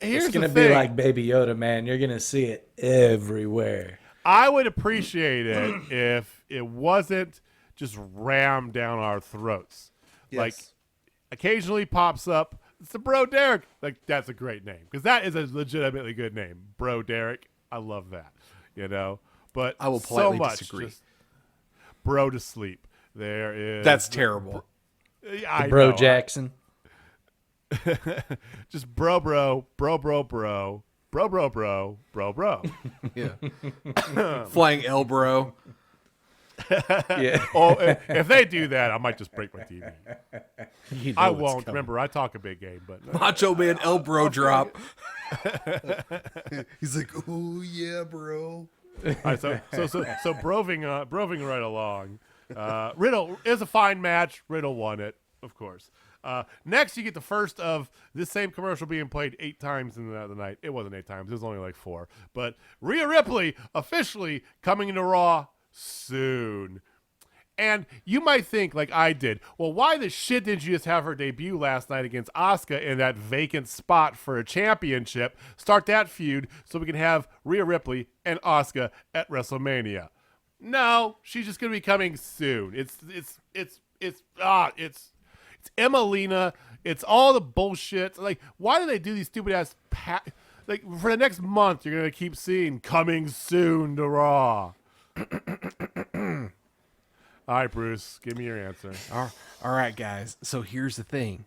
It's gonna be like Baby Yoda, man. You're gonna see it everywhere. I would appreciate it if it wasn't just rammed down our throats. Yes. Like occasionally pops up. It's the Bro Derek. Like that's a great name because that is a legitimately good name, Bro Derek. I love that. But I will politely so much disagree. Just bro to sleep. There is. That's terrible. I Bro know. Jackson. Just bro. Yeah. Flying El bro. Yeah. Oh, if they do that, I might just break my TV. You know I it's won't. coming. Think I talk a big game, but Macho Man El bro drop. He's like, oh yeah, bro. All right, so broving right along. Riddle is a fine match. Riddle won it, of course. Next, you get the first of this same commercial being played 8 times in the night. It wasn't 8 times. It was only like 4. But Rhea Ripley officially coming into Raw soon. And you might think, like I did, well, why the shit didn't you just have her debut last night against Asuka in that vacant spot for a championship? Start that feud so we can have Rhea Ripley and Asuka at WrestleMania. No, she's just gonna be coming soon. It's Emelina. It's all the bullshit. Like, why do they do these stupid ass like for the next month? You're gonna keep seeing coming soon to Raw. All right, Bruce, give me your answer. All right, guys. So here's the thing.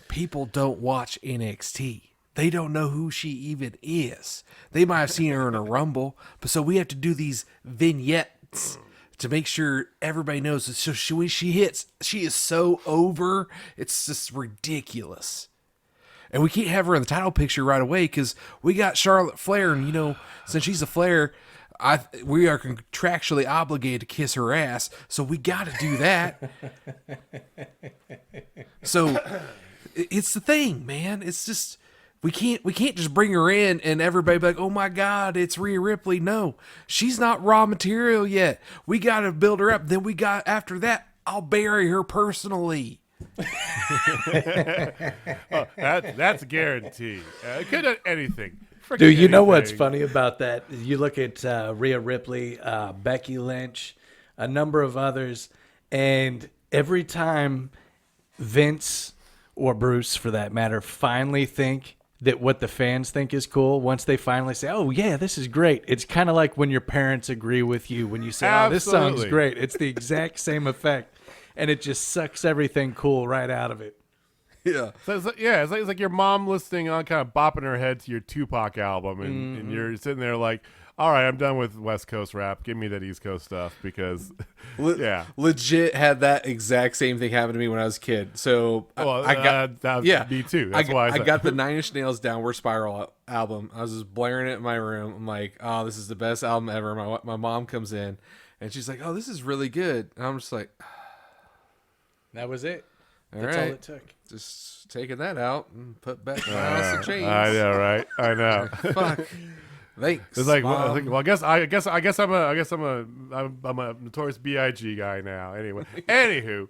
People don't watch NXT. They don't know who she even is. They might have seen her in a Rumble, but so we have to do these vignettes to make sure everybody knows. So when she hits, she is so over. It's just ridiculous. And we can't have her in the title picture right away because we got Charlotte Flair, and since she's a Flair, we are contractually obligated to kiss her ass, so we got to do that. So it's the thing, man. It's just we can't just bring her in and everybody be like, oh my God, it's Rhea Ripley. No, she's not raw material yet. We got to build her up. Then after that, I'll bury her personally. That's a guarantee. It could have anything. Dude, you know what's funny about that? You look at Rhea Ripley, Becky Lynch, a number of others, and every time Vince or Bruce, for that matter, finally think that what the fans think is cool, once they finally say, oh, yeah, this is great, it's kind of like when your parents agree with you when you say, oh, this song's great. It's the exact same effect, and it just sucks everything cool right out of it. Yeah. So it's like your mom listening on, kind of bopping her head to your Tupac album, and you're sitting there like, all right, I'm done with West Coast rap. Give me that East Coast stuff because, legit had that exact same thing happen to me when I was a kid. So I got me too. That's why I got the Nine Inch Nails Downward Spiral album. I was just blaring it in my room. I'm like, oh, this is the best album ever. My mom comes in and she's like, oh, this is really good. And I'm just like, that was it. That's all it took. Just taking that out and put back my house and chains. I know, right? I know. Fuck. Thanks. It's like, well, I guess I'm a Notorious B.I.G. guy now. Anyway, anywho,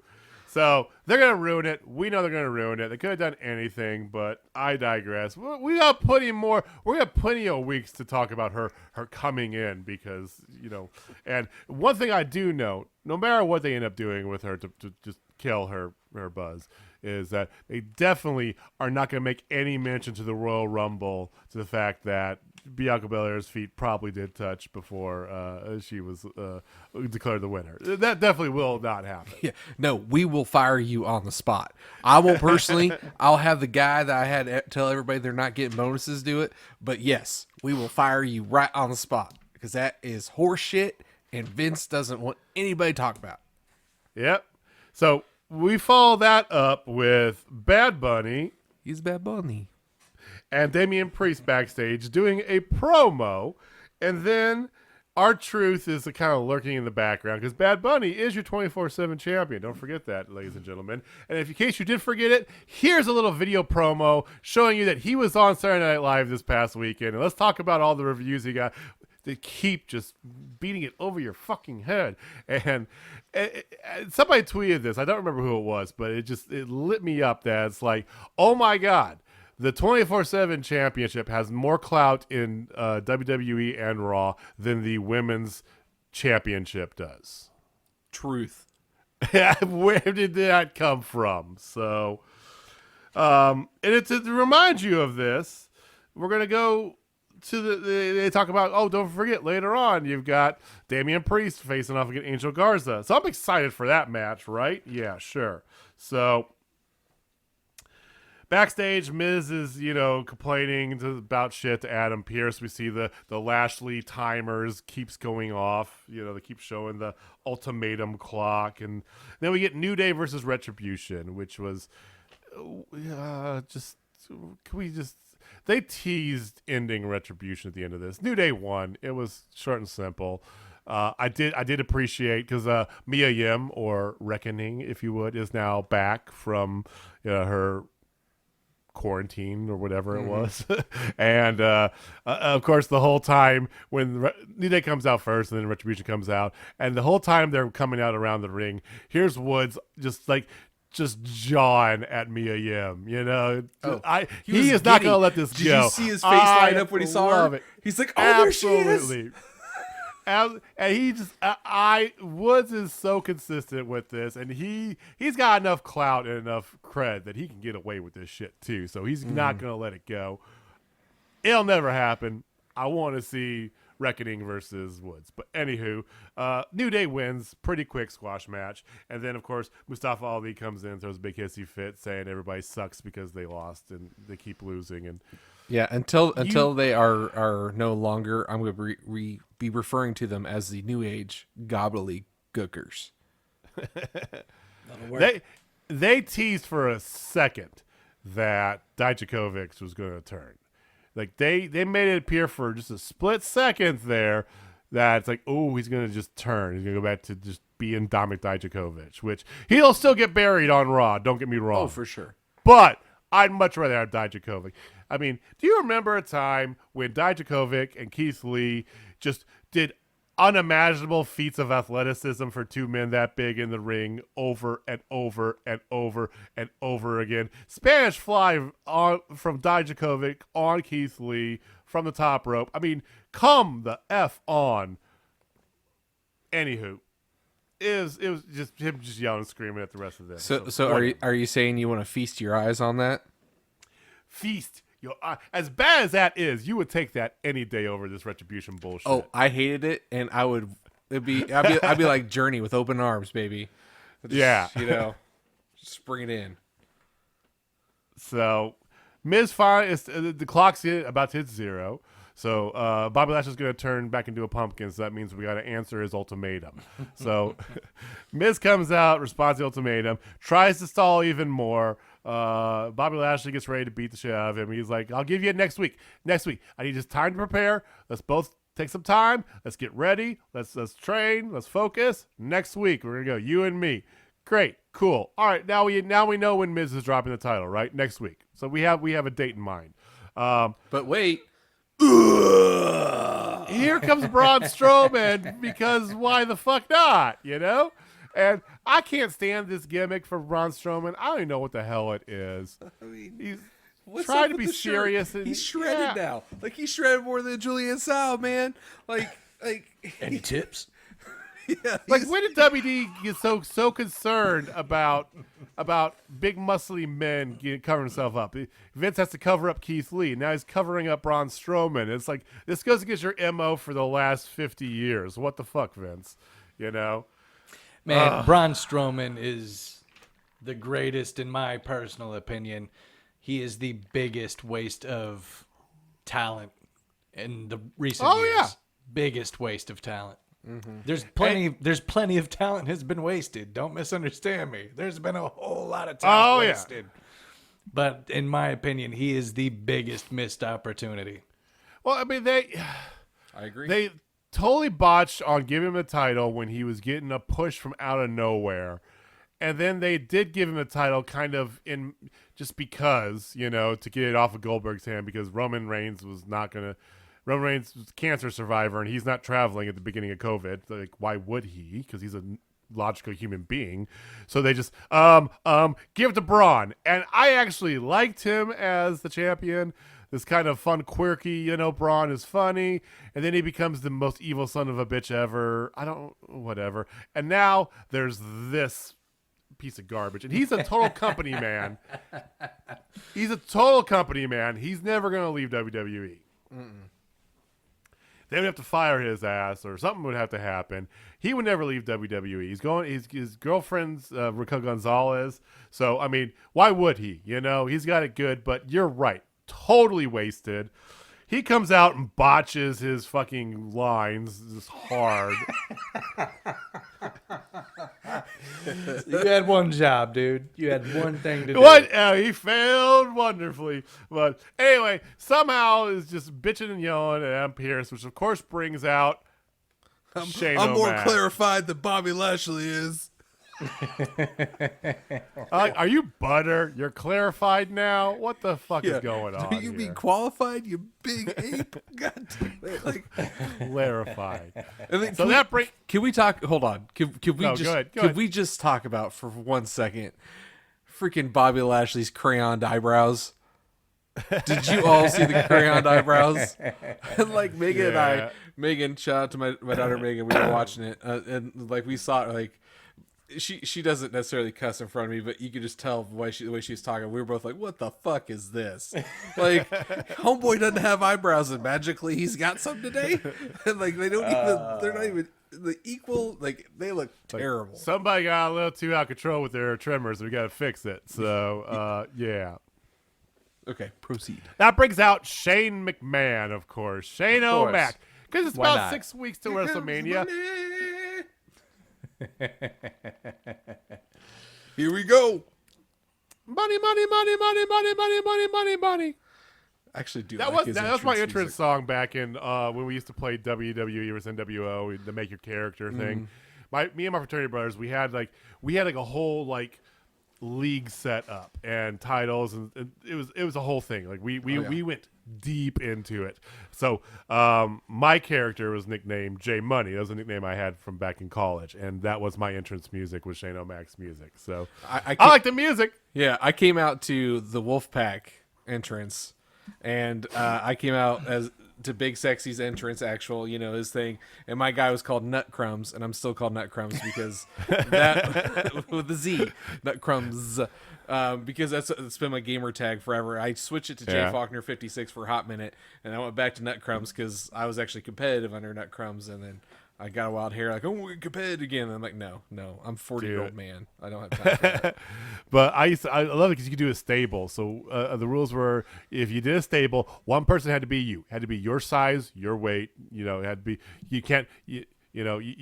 so they're gonna ruin it. We know they're gonna ruin it. They could have done anything, but I digress. We got plenty more. We got plenty of weeks to talk about her coming in because And one thing I do note, no matter what they end up doing with her to just kill her buzz, is that they definitely are not going to make any mention to the Royal Rumble, to the fact that Bianca Belair's feet probably did touch before she was declared the winner. That definitely will not happen. Yeah, no, we will fire you on the spot. I won't personally. I'll have the guy that I had to tell everybody they're not getting bonuses do it. But yes, we will fire you right on the spot because that is horseshit, and Vince doesn't want anybody to talk about. Yep. So we follow that up with Bad Bunny. He's Bad Bunny. And Damian Priest backstage doing a promo. And then R-Truth is kind of lurking in the background because Bad Bunny is your 24/7 champion. Don't forget that, ladies and gentlemen. And in case you did forget it, here's a little video promo showing you that he was on Saturday Night Live this past weekend. And let's talk about all the reviews he got. They keep just beating it over your fucking head. And somebody tweeted this. I don't remember who it was, but it lit me up that it's like, oh my God, the 24/7 championship has more clout in WWE and Raw than the women's championship does. Truth. Where did that come from? So, and to remind you of this, we're going to go to they talk about, oh, don't forget, later on, you've got Damian Priest facing off against Angel Garza. So I'm excited for that match, right? Yeah, sure. So backstage, Miz is, complaining about shit to Adam Pearce. We see the Lashley timers keeps going off. They keep showing the ultimatum clock. And then we get New Day versus Retribution, which was they teased ending Retribution at the end of this. New Day won. It was short and simple. I did appreciate because Mia Yim, or Reckoning, if you would, is now back from her quarantine or whatever it was. And of course, the whole time when New Day comes out first and then Retribution comes out, and the whole time they're coming out around the ring, here's Woods just jawing at Mia Yim, he is not going to let this go. Did you see his face light up when he saw her? He's like, oh, absolutely. There she is. And he just, Woods is so consistent with this, and he's got enough clout and enough cred that he can get away with this shit too. So he's not going to let it go. It'll never happen. I want to see Reckoning versus Woods. But anywho, New Day wins, pretty quick squash match, and then of course Mustafa Ali comes in, throws a big hissy fit, saying everybody sucks because they lost and they keep losing. And Yeah, until they are no longer, I'm going to be referring to them as the New Age gobbledygookers. They teased for a second that Dijakovic was going to turn. Like they made it appear for just a split second there that it's like, oh, he's going to just turn. He's going to go back to just being Dominic Dijakovic, which he'll still get buried on Raw. Don't get me wrong. Oh, for sure. But I'd much rather have Dijakovic. I mean, do you remember a time when Dijakovic and Keith Lee just did unimaginable feats of athleticism for two men that big in the ring over and over and over and over again? Spanish fly from Dijakovic on Keith Lee from the top rope. I mean, come the F on. Anywho, it was just him just yelling and screaming at the rest of this. So are you saying you want to feast your eyes on that? Feast. As bad as that is, you would take that any day over this Retribution bullshit. Oh, I hated it, and I'd be like Journey with open arms, baby. Yeah. Just bring it in. So, Miz the clock's about to hit 0. So, Bobby Lashley's going to turn back into a pumpkin, so that means we got to answer his ultimatum. So, Miz comes out, responds to the ultimatum, tries to stall even more. Bobby Lashley gets ready to beat the shit out of him. He's like, I'll give you it next week. I need just time to prepare. Let's both take some time. Let's get ready. Let's train. Let's focus. Next week, we're going to go, you and me. Great. Cool. All right. Now we know when Miz is dropping the title, right? Next week. So we have a date in mind. But wait. Here comes Braun Strowman, because why the fuck not, And I can't stand this gimmick for Braun Strowman. I don't even know what the hell it is. I mean, he's trying to be serious. And, he's shredded now. Like, he's shredded more than Julian Sao, man. Like. Any tips? Yeah, like, when did WD get so concerned about big muscly men covering himself up? Vince has to cover up Keith Lee. Now he's covering up Braun Strowman. It's like, this goes against your MO for the last 50 years. What the fuck, Vince? Man, Braun Strowman is the greatest in my personal opinion. He is the biggest waste of talent in the recent years. Yeah. Biggest waste of talent. Mm-hmm. There's plenty of talent has been wasted. Don't misunderstand me. There's been a whole lot of talent wasted. But in my opinion, he is the biggest missed opportunity. Well, I mean, I agree. They totally botched on giving him the title when he was getting a push from out of nowhere. And then they did give him the title kind of in just because, to get it off of Goldberg's hand, because Roman Reigns was a cancer survivor, and he's not traveling at the beginning of COVID. Like, why would he? Because he's a logical human being. So they just give it to Braun. And I actually liked him as the champion. This kind of fun, quirky, Braun is funny. And then he becomes the most evil son of a bitch ever. Whatever. And now there's this piece of garbage. And he's a total company man. He's never going to leave WWE. Mm-mm. They would have to fire his ass, or something would have to happen. He would never leave WWE. His girlfriend's Raquel Gonzalez. So, I mean, why would he? He's got it good, but you're right. Totally wasted. He comes out and botches his fucking lines just hard. You had one job, dude. You had one thing to do. He failed wonderfully. But anyway, somehow is just bitching and yelling at Adam Pearce, which of course brings out Shane I'm more O'Mac. clarified than Bobby Lashley is. Are you butter? You're clarified now? What the fuck is going on? Do you mean qualified, you big ape? God damn it. Like, clarified. and then So that brings. can we talk? Hold on. Can we No, just go ahead. can we just talk about for 1 second? Freaking Bobby Lashley's crayoned eyebrows. Did you all see the crayoned eyebrows? And like Megan and Megan, shout out to my daughter Megan. We were watching it, and like we saw it, like she doesn't necessarily cuss in front of me, but you could just tell the way she was talking. We were both like, "What the fuck is this?" Like, homeboy doesn't have eyebrows, and magically he's got some today. And like they don't even they're not even the equal. Like they look terrible. Somebody got a little too out of control with their trimmers. We got to fix it. So yeah. Okay, proceed. That brings out Shane McMahon, of course. Shane O'Mac. Because it's Why about not? 6 weeks to WrestleMania. Here we go. Money, money, money, money, money, money, money, money, money. Actually, do That like was his that was my entrance entrance music. song back in when we used to play WWE versus NWO, the Make Your Character thing. Me and my fraternity brothers, we had like a whole like league set up and titles, and it was a whole thing. Like we went deep into it. So my character was nicknamed J Money. That was a nickname I had from back in college, and that was my entrance music, was Shane O'Mac's music. So I like the music. Yeah, I came out to the Wolfpack entrance, and I came out as to Big Sexy's entrance, actual, his thing, and my guy was called Nut Crumbs, and I'm still called Nut Crumbs because that with the Z, Nut Crumbs, because that's been my gamer tag forever. I switched it to Jay Faulkner 56 for a hot minute, and I went back to Nut Crumbs because I was actually competitive under Nut Crumbs, and then I got a wild hair, like, oh, we're competitive again. And I'm like, no, I'm a 40-year-old man. I don't have time for that. But I love it because you could do a stable. So the rules were, if you did a stable, one person had to be you. Had to be your size, your weight. It had to be. You can't. You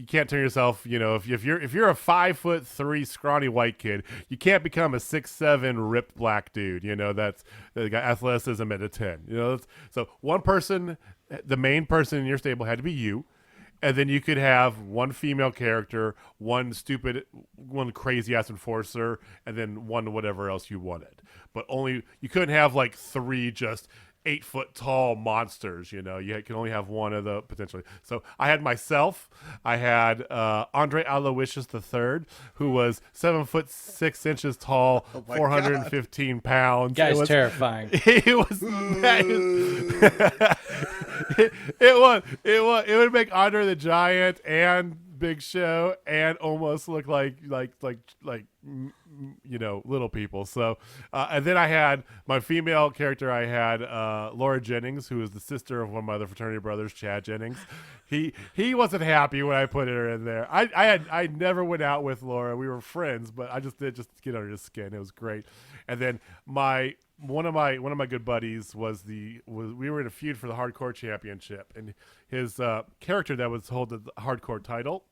can't turn yourself. If you're a 5'3" scrawny white kid, you can't become a 6'7" ripped black dude. That's got athleticism at a 10. So one person, the main person in your stable, had to be you. And then you could have one female character, one crazy ass enforcer, and then one whatever else you wanted. But you couldn't have like 3 just 8-foot tall monsters. You can only have one of the potentially. So I had myself. I had Andre Aloysius III, who was 7'6" tall, 415 pounds. Guy's terrifying. It was. It would make Andre the Giant and Big Show and almost look like little people. So and then I had my female character. I had Laura Jennings, who is the sister of one of my other fraternity brothers, Chad Jennings. He wasn't happy when I put her in there. I never went out with Laura. We were friends, but I just did just to get under his skin. It was great. And then one of my good buddies was we were in a feud for the Hardcore Championship, and his character that was holding the Hardcore title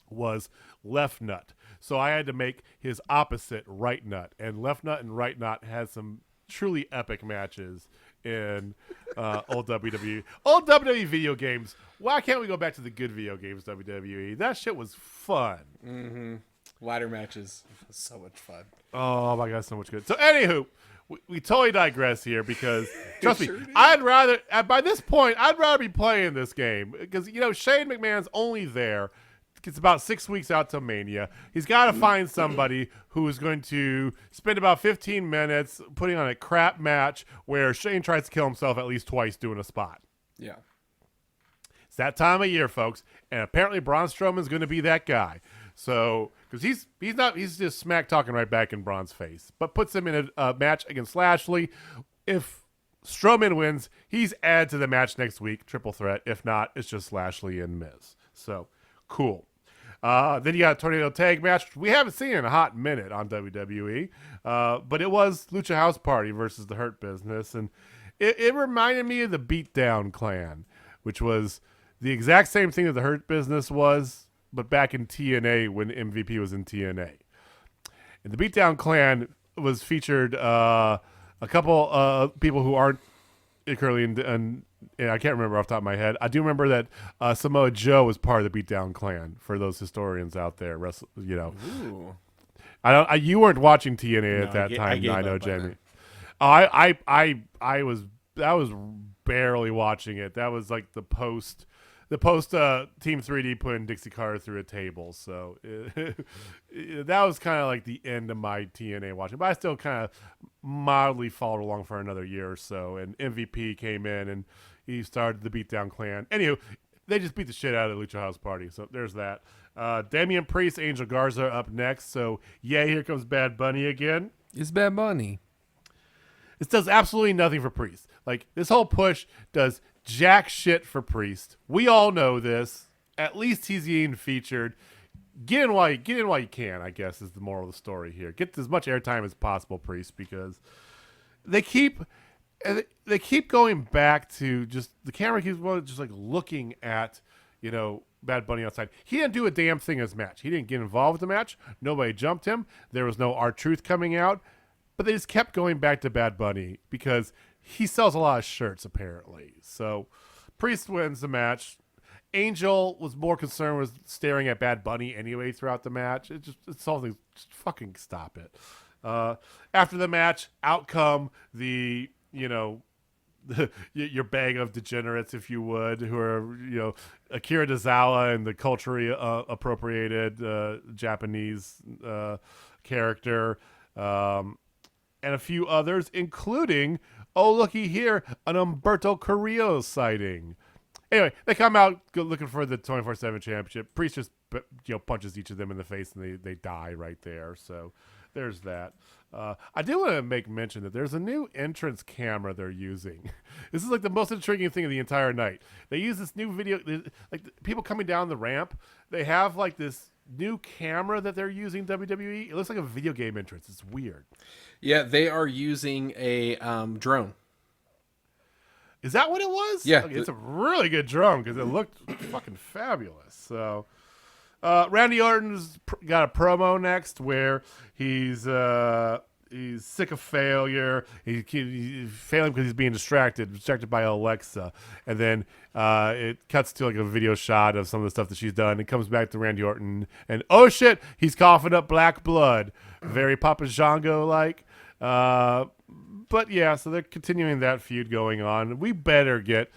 was Left Nut. So I had to make his opposite, Right Nut, and Left Nut and Right Nut had some truly epic matches in old WWE video games. Why can't we go back to the good video games, WWE? That shit was fun. Mm-hmm. Ladder matches, so much fun. Oh my god, so much good. So anywho, we totally digress here because trust me, Sure did. I'd rather by this point I'd rather be playing this game because Shane McMahon's only there. It's about 6 weeks out to Mania. He's got to find somebody who is going to spend about 15 minutes putting on a crap match where Shane tries to kill himself at least twice doing a spot. Yeah. It's that time of year, folks, and apparently Braun Strowman's going to be that guy. So, because he's just smack talking right back in Braun's face, but puts him in a match against Lashley. If Strowman wins, he's added to the match next week, triple threat. If not, it's just Lashley and Miz. So, cool. Then you got a tornado tag match, which we haven't seen in a hot minute on WWE, but it was Lucha House Party versus the Hurt Business, and it reminded me of the Beatdown Clan, which was the exact same thing that the Hurt Business was, but back in TNA when MVP was in TNA. And the Beatdown Clan was featured a couple people who aren't currently in and I can't remember off the top of my head. I do remember that Samoa Joe was part of the Beatdown Clan for those historians out there. Ooh. You weren't watching TNA at that I time. gave I know, up on Jamie. I was barely watching it. That was like the post Team 3D putting Dixie Carter through a table. So that was kind of like the end of my TNA watching. But I still kind of mildly followed along for another year or so. And MVP came in and he started the Beatdown Clan. Anywho, they just beat the shit out of the Lucha House Party. So there's that. Damian Priest, Angel Garza up next. So yeah, here comes Bad Bunny again. It's Bad Bunny. This does absolutely nothing for Priest. Like, this whole push does jack shit for Priest. We all know this. At least he's being featured. Get in while you can, I guess, is the moral of the story here. Get as much airtime as possible, Priest, because they keep going back to just the camera keeps just like looking at, Bad Bunny outside. He didn't do a damn thing in his match. He didn't get involved with the match. Nobody jumped him. There was no R-Truth coming out. But they just kept going back to Bad Bunny because he sells a lot of shirts, apparently. So Priest wins the match. Angel was more concerned with staring at Bad Bunny anyway throughout the match. It's something. Just fucking stop it. After the match, out come the your bag of degenerates, if you would, who are Akira Tozawa and the culturally appropriated Japanese character. And a few others, including, oh, looky here, an Humberto Carrillo sighting. Anyway, they come out looking for the 24/7 championship. Priest just punches each of them in the face, and they die right there. So there's that. I do want to make mention that there's a new entrance camera they're using. This is like the most intriguing thing of the entire night. They use this new video, like people coming down the ramp. They have like this new camera that they're using, WWE. It looks like a video game entrance. It's weird. Yeah, they are using a drone. Is that what it was? Yeah. Okay, it's a really good drone because it looked fucking fabulous. So Randy Orton's got a promo next where he's sick of failure. He's failing because he's being distracted by Alexa. And then it cuts to like a video shot of some of the stuff that she's done. It comes back to Randy Orton, and oh shit, he's coughing up black blood. Very Papa Django like. But yeah, so they're continuing that feud going on. We better get.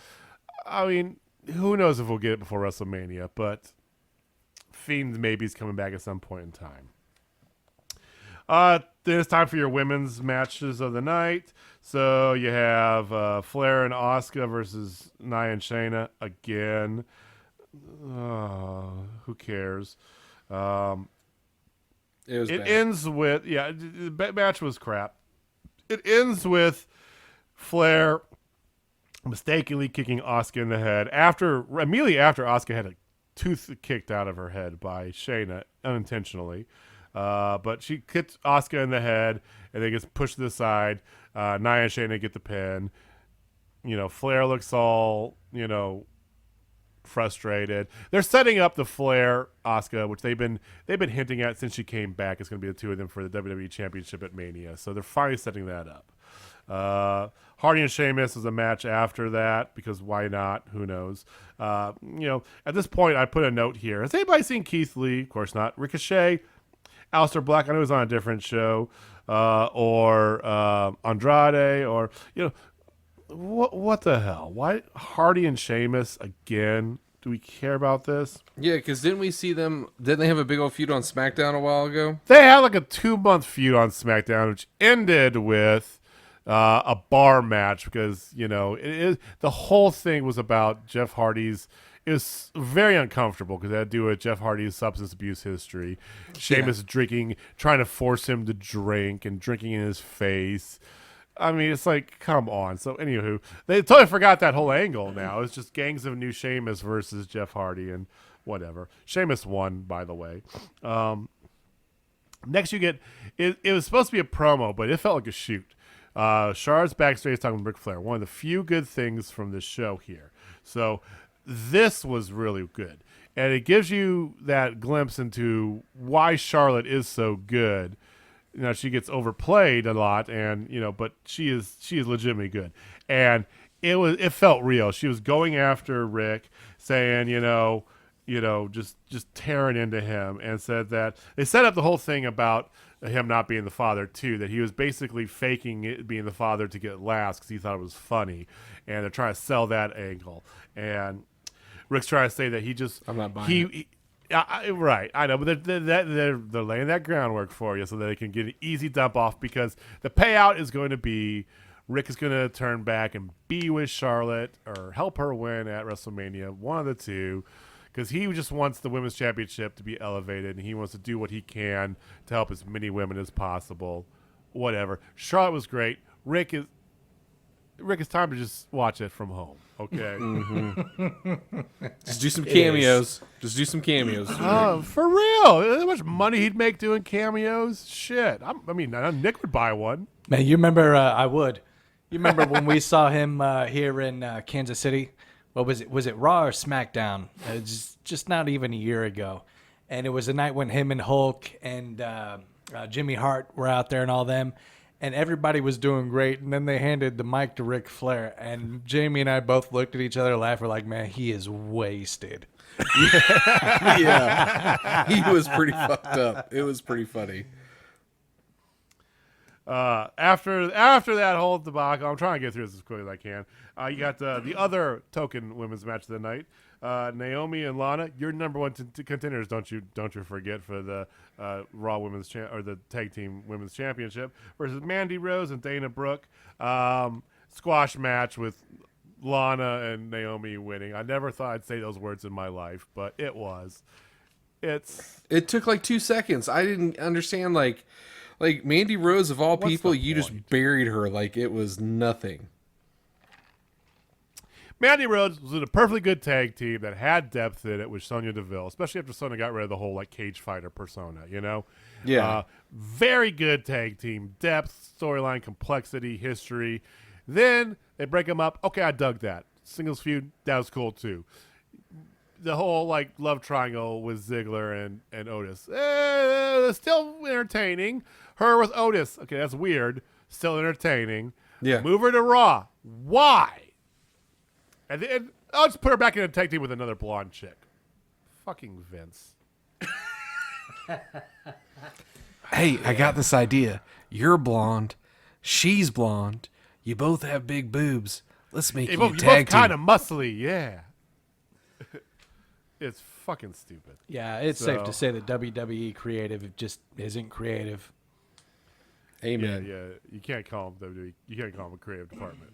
I mean, who knows if we'll get it before WrestleMania? But Fiend maybe is coming back at some point in time. Then it's time for your women's matches of the night. So you have Flair and Asuka versus Nia and Shayna again. Who cares? It ends with the match was crap. It ends with Flair mistakenly kicking Asuka in the head immediately after Asuka had a tooth kicked out of her head by Shayna unintentionally. But she kicked Asuka in the head and then gets pushed to the side. Nia and Shayna get the pin. Flair looks all, frustrated. They're setting up the Flair Asuka, which they've been hinting at since she came back. It's going to be the two of them for the WWE Championship at Mania. So they're finally setting that up. Hardy and Sheamus is a match after that because why not? Who knows? At this point, I put a note here. Has anybody seen Keith Lee? Of course not. Ricochet, Aleister Black. I know he was on a different show, or Andrade, or what the hell? Why Hardy and Sheamus again? Do we care about this? Yeah, because didn't they have a big old feud on SmackDown a while ago? They had like a 2-month feud on SmackDown, which ended with a bar match because the whole thing was about Jeff Hardy's. It was very uncomfortable because it had to do with Jeff Hardy's substance abuse history. Sheamus drinking, trying to force him to drink and drinking in his face. I mean, it's like, come on. So, anywho, they totally forgot that whole angle now. It's just gangs of new Sheamus versus Jeff Hardy and whatever. Sheamus won, by the way. Next you get, it was supposed to be a promo, but it felt like a shoot. Charlotte's backstage talking with Ric Flair. One of the few good things from this show here. So, this was really good. And it gives you that glimpse into why Charlotte is so good. She gets overplayed a lot, and but she is legitimately good, and it felt real. She was going after Rick, saying just tearing into him, and said that they set up the whole thing about him not being the father too, that he was basically faking it being the father to get laughs because he thought it was funny, and they're trying to sell that angle, and Rick's trying to say that I'm not buying it. Right, I know, but they're laying that groundwork for you so that they can get an easy dump off because the payout is going to be Rick is going to turn back and be with Charlotte or help her win at WrestleMania, one of the two, because he just wants the women's championship to be elevated, and he wants to do what he can to help as many women as possible. Whatever. Charlotte was great. Rick is time to just watch it from home. Okay. Just do some cameos. Just do some cameos. For real. How much money he'd make doing cameos? Shit. I mean, Nick would buy one. Man, you remember? I would. You remember when we saw him here in Kansas City? What was it? Was it Raw or SmackDown? Just not even a year ago, and it was a night when him and Hulk and Jimmy Hart were out there and all them. And everybody was doing great, and then they handed the mic to Ric Flair, and Jamie and I both looked at each other, laughed, we're like, man, he is wasted. Yeah, he was pretty fucked up. It was pretty funny. After that whole debacle, I'm trying to get through this as quickly as I can. You got the other token women's match of the night. Naomi and Lana, your number one contenders, don't you forget, for the Raw Women's or the Tag Team Women's Championship versus Mandy Rose and Dana Brooke. Squash match with Lana and Naomi winning. I never thought I'd say those words in my life, but it was. It took like 2 seconds. I didn't understand like Mandy Rose of all people, you just buried her like it was nothing. Mandy Rose was in a perfectly good tag team that had depth in it with Sonya Deville, especially after Sonya got rid of the whole like cage fighter persona, you know? Yeah. Very good tag team. Depth, storyline, complexity, history. Then they break them up. Okay, I dug that. Singles feud, that was cool too. The whole like love triangle with Ziggler and Otis. Still entertaining. Her with Otis. Okay, that's weird. Still entertaining. Yeah. Move her to Raw. Why? And then I'll just put her back in a tag team with another blonde chick. Fucking Vince. Hey, I got this idea. You're blonde. She's blonde. You both have big boobs. Let's make you a You're tag both kind team. of muscly, yeah. It's fucking stupid. Yeah, it's safe to say that WWE creative just isn't creative. Amen. Yeah. You can't call them WWE. You can't call them a creative department.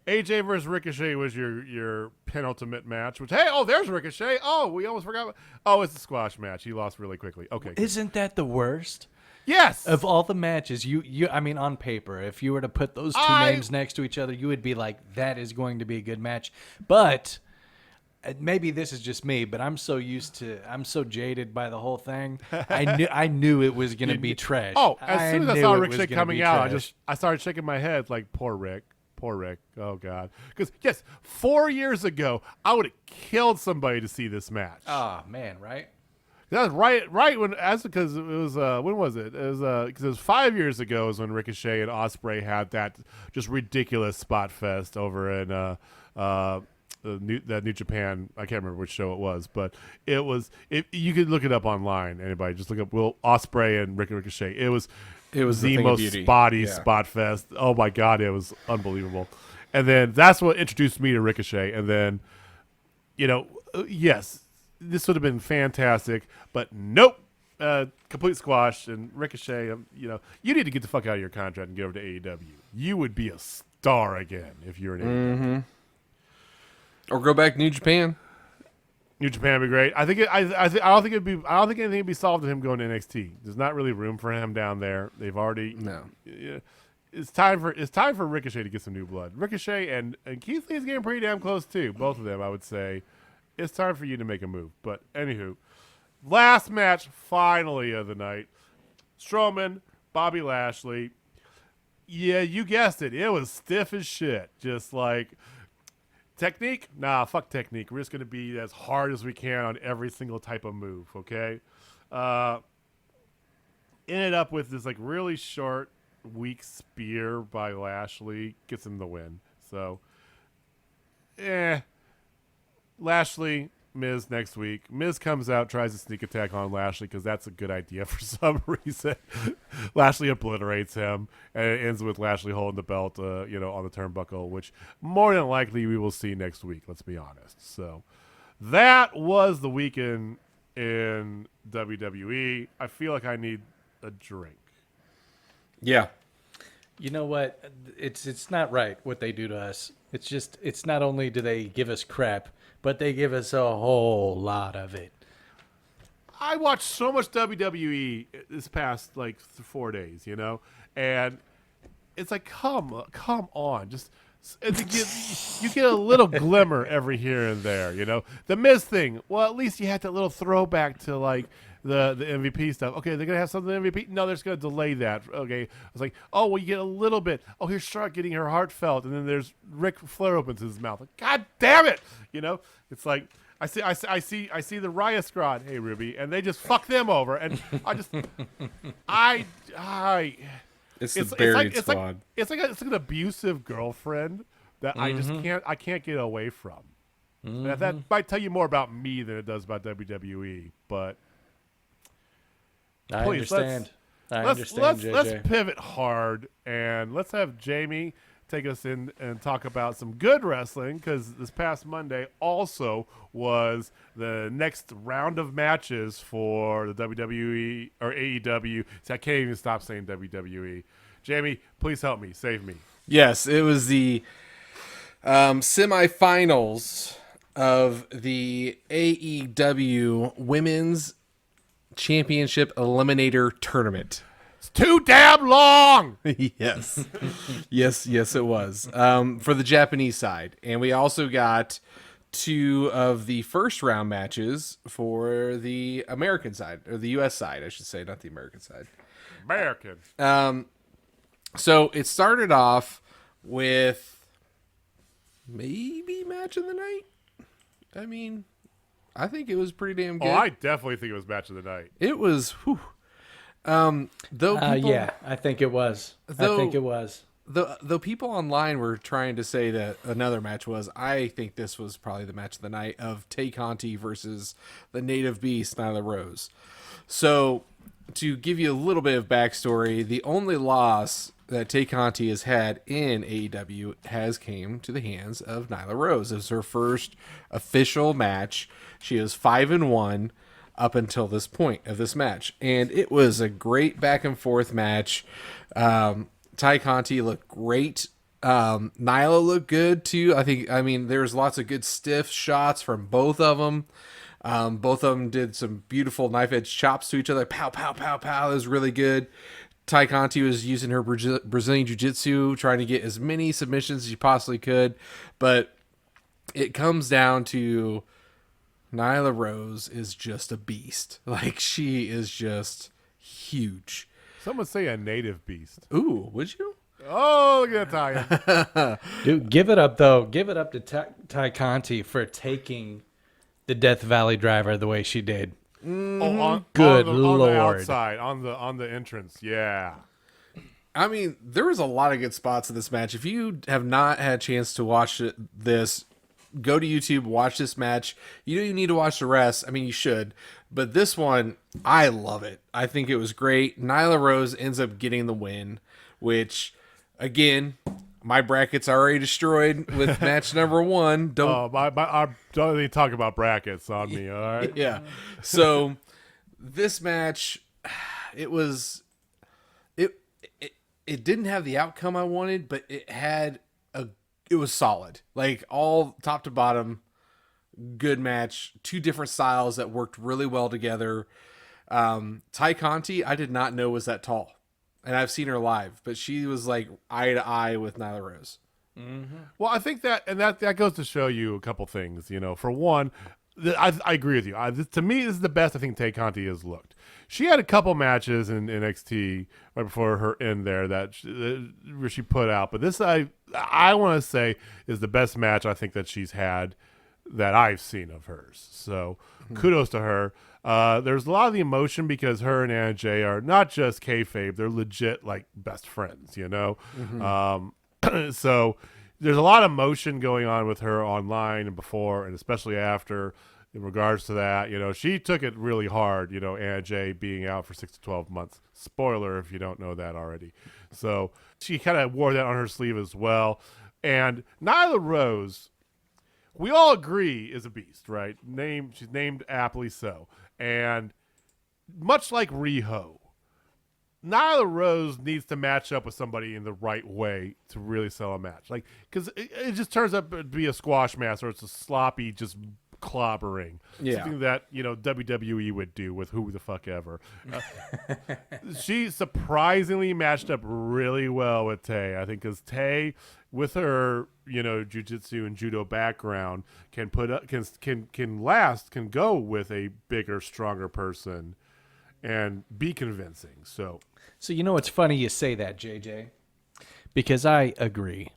AJ versus Ricochet was your penultimate match. Which there's Ricochet. Oh, we almost forgot. Oh, it's a squash match. He lost really quickly. Okay. Good. Isn't that the worst? Yes. Of all the matches, I mean, on paper, if you were to put those two names next to each other, you would be like, that is going to be a good match. But maybe this is just me, but I'm so jaded by the whole thing. I knew it was going to be trash. Oh, as soon as I saw Ricochet coming out, trash. I started shaking my head like, poor Rick. Oh God. Because yes, 4 years ago, I would have killed somebody to see this match. Oh man, right? That was right when because it was when was it? It was because it was 5 years ago is when Ricochet and Ospreay had that just ridiculous Spotfest over in New Japan. I can't remember which show it was, but it was. You could look it up online. Anybody just look up Ospreay and Ricochet. It was the most spotty Spotfest. Oh my God, it was unbelievable. And then that's what introduced me to Ricochet. And then, yes, this would have been fantastic, but nope, complete squash. And Ricochet, you need to get the fuck out of your contract and get over to AEW. You would be a star again if you're in AEW. Or go back to New Japan. New Japan would be great. I don't think anything would be solved with him going to NXT. There's not really room for him down there. They've already It's time for Ricochet to get some new blood. Ricochet and Keith Lee's getting pretty damn close too. Both of them, I would say. It's time for you to make a move. But anywho, last match finally of the night: Strowman, Bobby Lashley. Yeah, you guessed it. It was stiff as shit. Just like. Technique? Nah, fuck technique. We're just going to be as hard as we can on every single type of move, okay? Ended up with this like really short, weak spear by Lashley. Gets him the win. So, Lashley, Miz next week. Miz comes out, tries a sneak attack on Lashley because that's a good idea for some reason. Lashley obliterates him, and it ends with Lashley holding the belt, on the turnbuckle, which more than likely we will see next week. Let's be honest. So that was the weekend in WWE. I feel like I need a drink. Yeah. You know what? It's not right what they do to us. It's not only do they give us crap, but they give us a whole lot of it. I watched so much WWE this past 4 days, and it's like, come on, just you get a little glimmer every here and there, The Miz thing, well, at least you had that little throwback to the MVP stuff. Okay, they're gonna have something MVP. No, they're just gonna delay that. Okay, I was like, oh, well, you get a little bit. Oh, here's Charlotte getting her heart felt, and then there's Ric Flair opens his mouth. Like, God damn it, It's like. I see the Riot Squad, hey Ruby, and they just fuck them over, and It's the buried squad. It's like an abusive girlfriend that I can't get away from. And that might tell you more about me than it does about WWE, but I please, understand. let's JJ. pivot hard and let's have Jamie take us in and talk about some good wrestling, because this past Monday also was the next round of matches for the WWE or AEW. See, I can't even stop saying WWE. Jamie, please help me. Save me. Yes, it was the semifinals of the AEW Women's Championship Eliminator Tournament. Too damn long. Yes. yes, it was. For the Japanese side. And we also got 2 of the first round matches for the American side, or the US side, I should say, not the American side. American. So it started off with maybe match of the night. I mean, I think it was pretty damn good. Oh, I definitely think it was match of the night. It was, whew. Though people, Yeah, I think it was. Though people online were trying to say that another match was, I think this was probably the match of the night of Tay Conti versus the Native Beast, Nyla Rose. So, to give you a little bit of backstory, the only loss that Tay Conti has had in AEW has came to the hands of Nyla Rose. It was her first official match. She is 5-1. Up until this point of this match, and it was a great back and forth match. Tay Conti looked great. Nyla looked good too. I mean, there was lots of good stiff shots from both of them. Both of them did some beautiful knife edge chops to each other. Pow, pow, pow, pow. It was really good. Tay Conti was using her Brazilian Jiu-Jitsu, trying to get as many submissions as she possibly could, but it comes down to Nyla Rose is just a beast. Like, she is just huge. Some would say a native beast. Ooh, would you? Oh, look at that tie. Dude, give it up, though. Give it up to Tay Conti for taking the Death Valley driver the way she did. Good Lord. On the outside, on the entrance, yeah. I mean, there was a lot of good spots in this match. If you have not had a chance to watch this, go to YouTube, watch this match. You don't even need to watch the rest. I mean, you should. But this one, I love it. I think it was great. Nyla Rose ends up getting the win, which, again, my bracket's already destroyed with match number 1. Don't even talk about brackets on me, all right? Yeah. So, this match, it was... It didn't have the outcome I wanted, but it was solid. Like, all top to bottom, good match. 2 different styles that worked really well together. Tay Conti, I did not know was that tall. And I've seen her live, but she was like eye to eye with Nyla Rose. Mm-hmm. Well, I think that goes to show you a couple things. For one, I agree with you. To me, this is the best I think Tay Conti has looked. She had a couple matches in NXT right before her end there where she put out, but this I want to say is the best match I think that she's had that I've seen of hers. So kudos to her. There's a lot of the emotion because her and Anna Jay are not just kayfabe; they're legit like best friends. So there's a lot of emotion going on with her online and before, and especially after. In regards to that, she took it really hard, Anna Jay being out for 6 to 12 months. Spoiler if you don't know that already. So she kind of wore that on her sleeve as well. And Nyla Rose, we all agree, is a beast, right? She's named aptly so. And much like Riho, Nyla Rose needs to match up with somebody in the right way to really sell a match. Like, because it just turns out to be a squash match, or it's a sloppy just clobbering. Yeah. Something that, WWE would do with who the fuck ever. She surprisingly matched up really well with Tay. I think because Tay, with her, jiu-jitsu and judo background, can put up, can go with a bigger, stronger person and be convincing. So it's funny you say that, JJ, because I agree,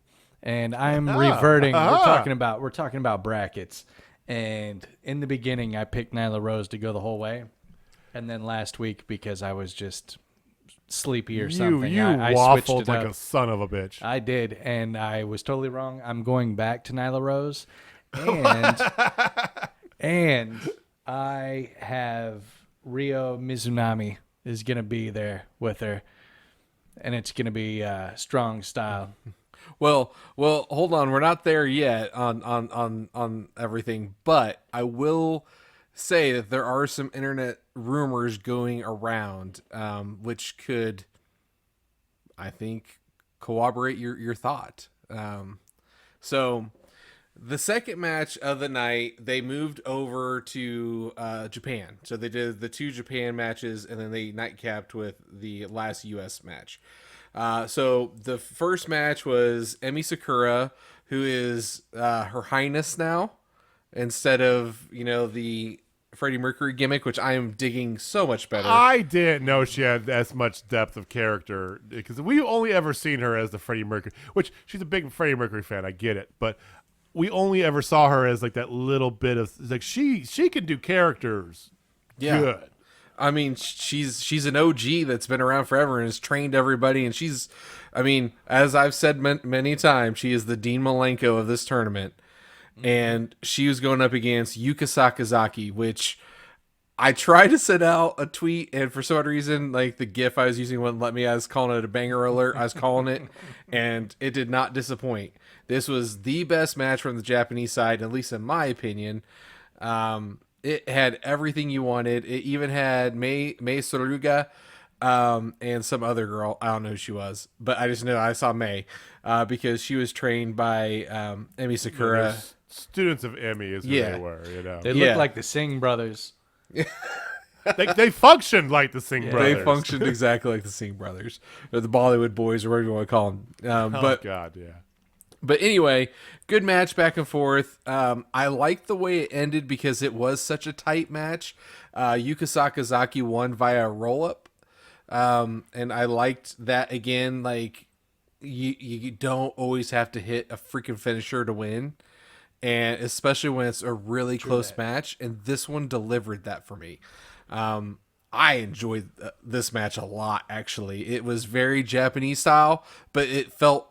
and I'm reverting. We're talking about brackets, and in the beginning, I picked Nyla Rose to go the whole way, and then last week, because I was just sleepy or something, I switched waffled it like up. a son of a bitch. I did, and I was totally wrong. I'm going back to Nyla Rose, and and I have Ryo Mizunami is going to be there with her, and it's going to be strong style. Well, hold on. We're not there yet on everything, but I will say that there are some internet rumors going around, which could, I think, corroborate your thought. So the second match of the night, they moved over to Japan. So they did the 2 Japan matches, and then they nightcapped with the last U.S. match. So the first match was Emi Sakura, who is Her Highness now, instead of, the Freddie Mercury gimmick, which I am digging so much better. I didn't know she had as much depth of character, because we've only ever seen her as the Freddie Mercury, which she's a big Freddie Mercury fan. I get it. But we only ever saw her as like that little bit of, like, she can do characters good. I mean, she's an OG that's been around forever and has trained everybody. And she's, I mean, as I've said many times, she is the Dean Malenko of this tournament. And she was going up against Yuka Sakazaki, which I tried to send out a tweet, and for some odd reason, like, the GIF I was using wouldn't let me. I was calling it a banger alert. I was calling it, and it did not disappoint. This was the best match from the Japanese side, at least in my opinion. It had everything you wanted. It even had Mei Soruga and some other girl. I don't know who she was, but I just know I saw Mei because she was trained by Emi Sakura. Students of Emmy is who they were, They look like the Singh brothers. They functioned like the Singh brothers. They functioned exactly like the Singh brothers, or the Bollywood boys, or whatever you want to call them. God, yeah. But anyway, good match back and forth. I liked the way it ended because it was such a tight match. Yuka Sakazaki won via roll-up. And I liked that again. Like, you don't always have to hit a freaking finisher to win. And especially when it's a really close match. And this one delivered that for me. I enjoyed this match a lot, actually. It was very Japanese style, but it felt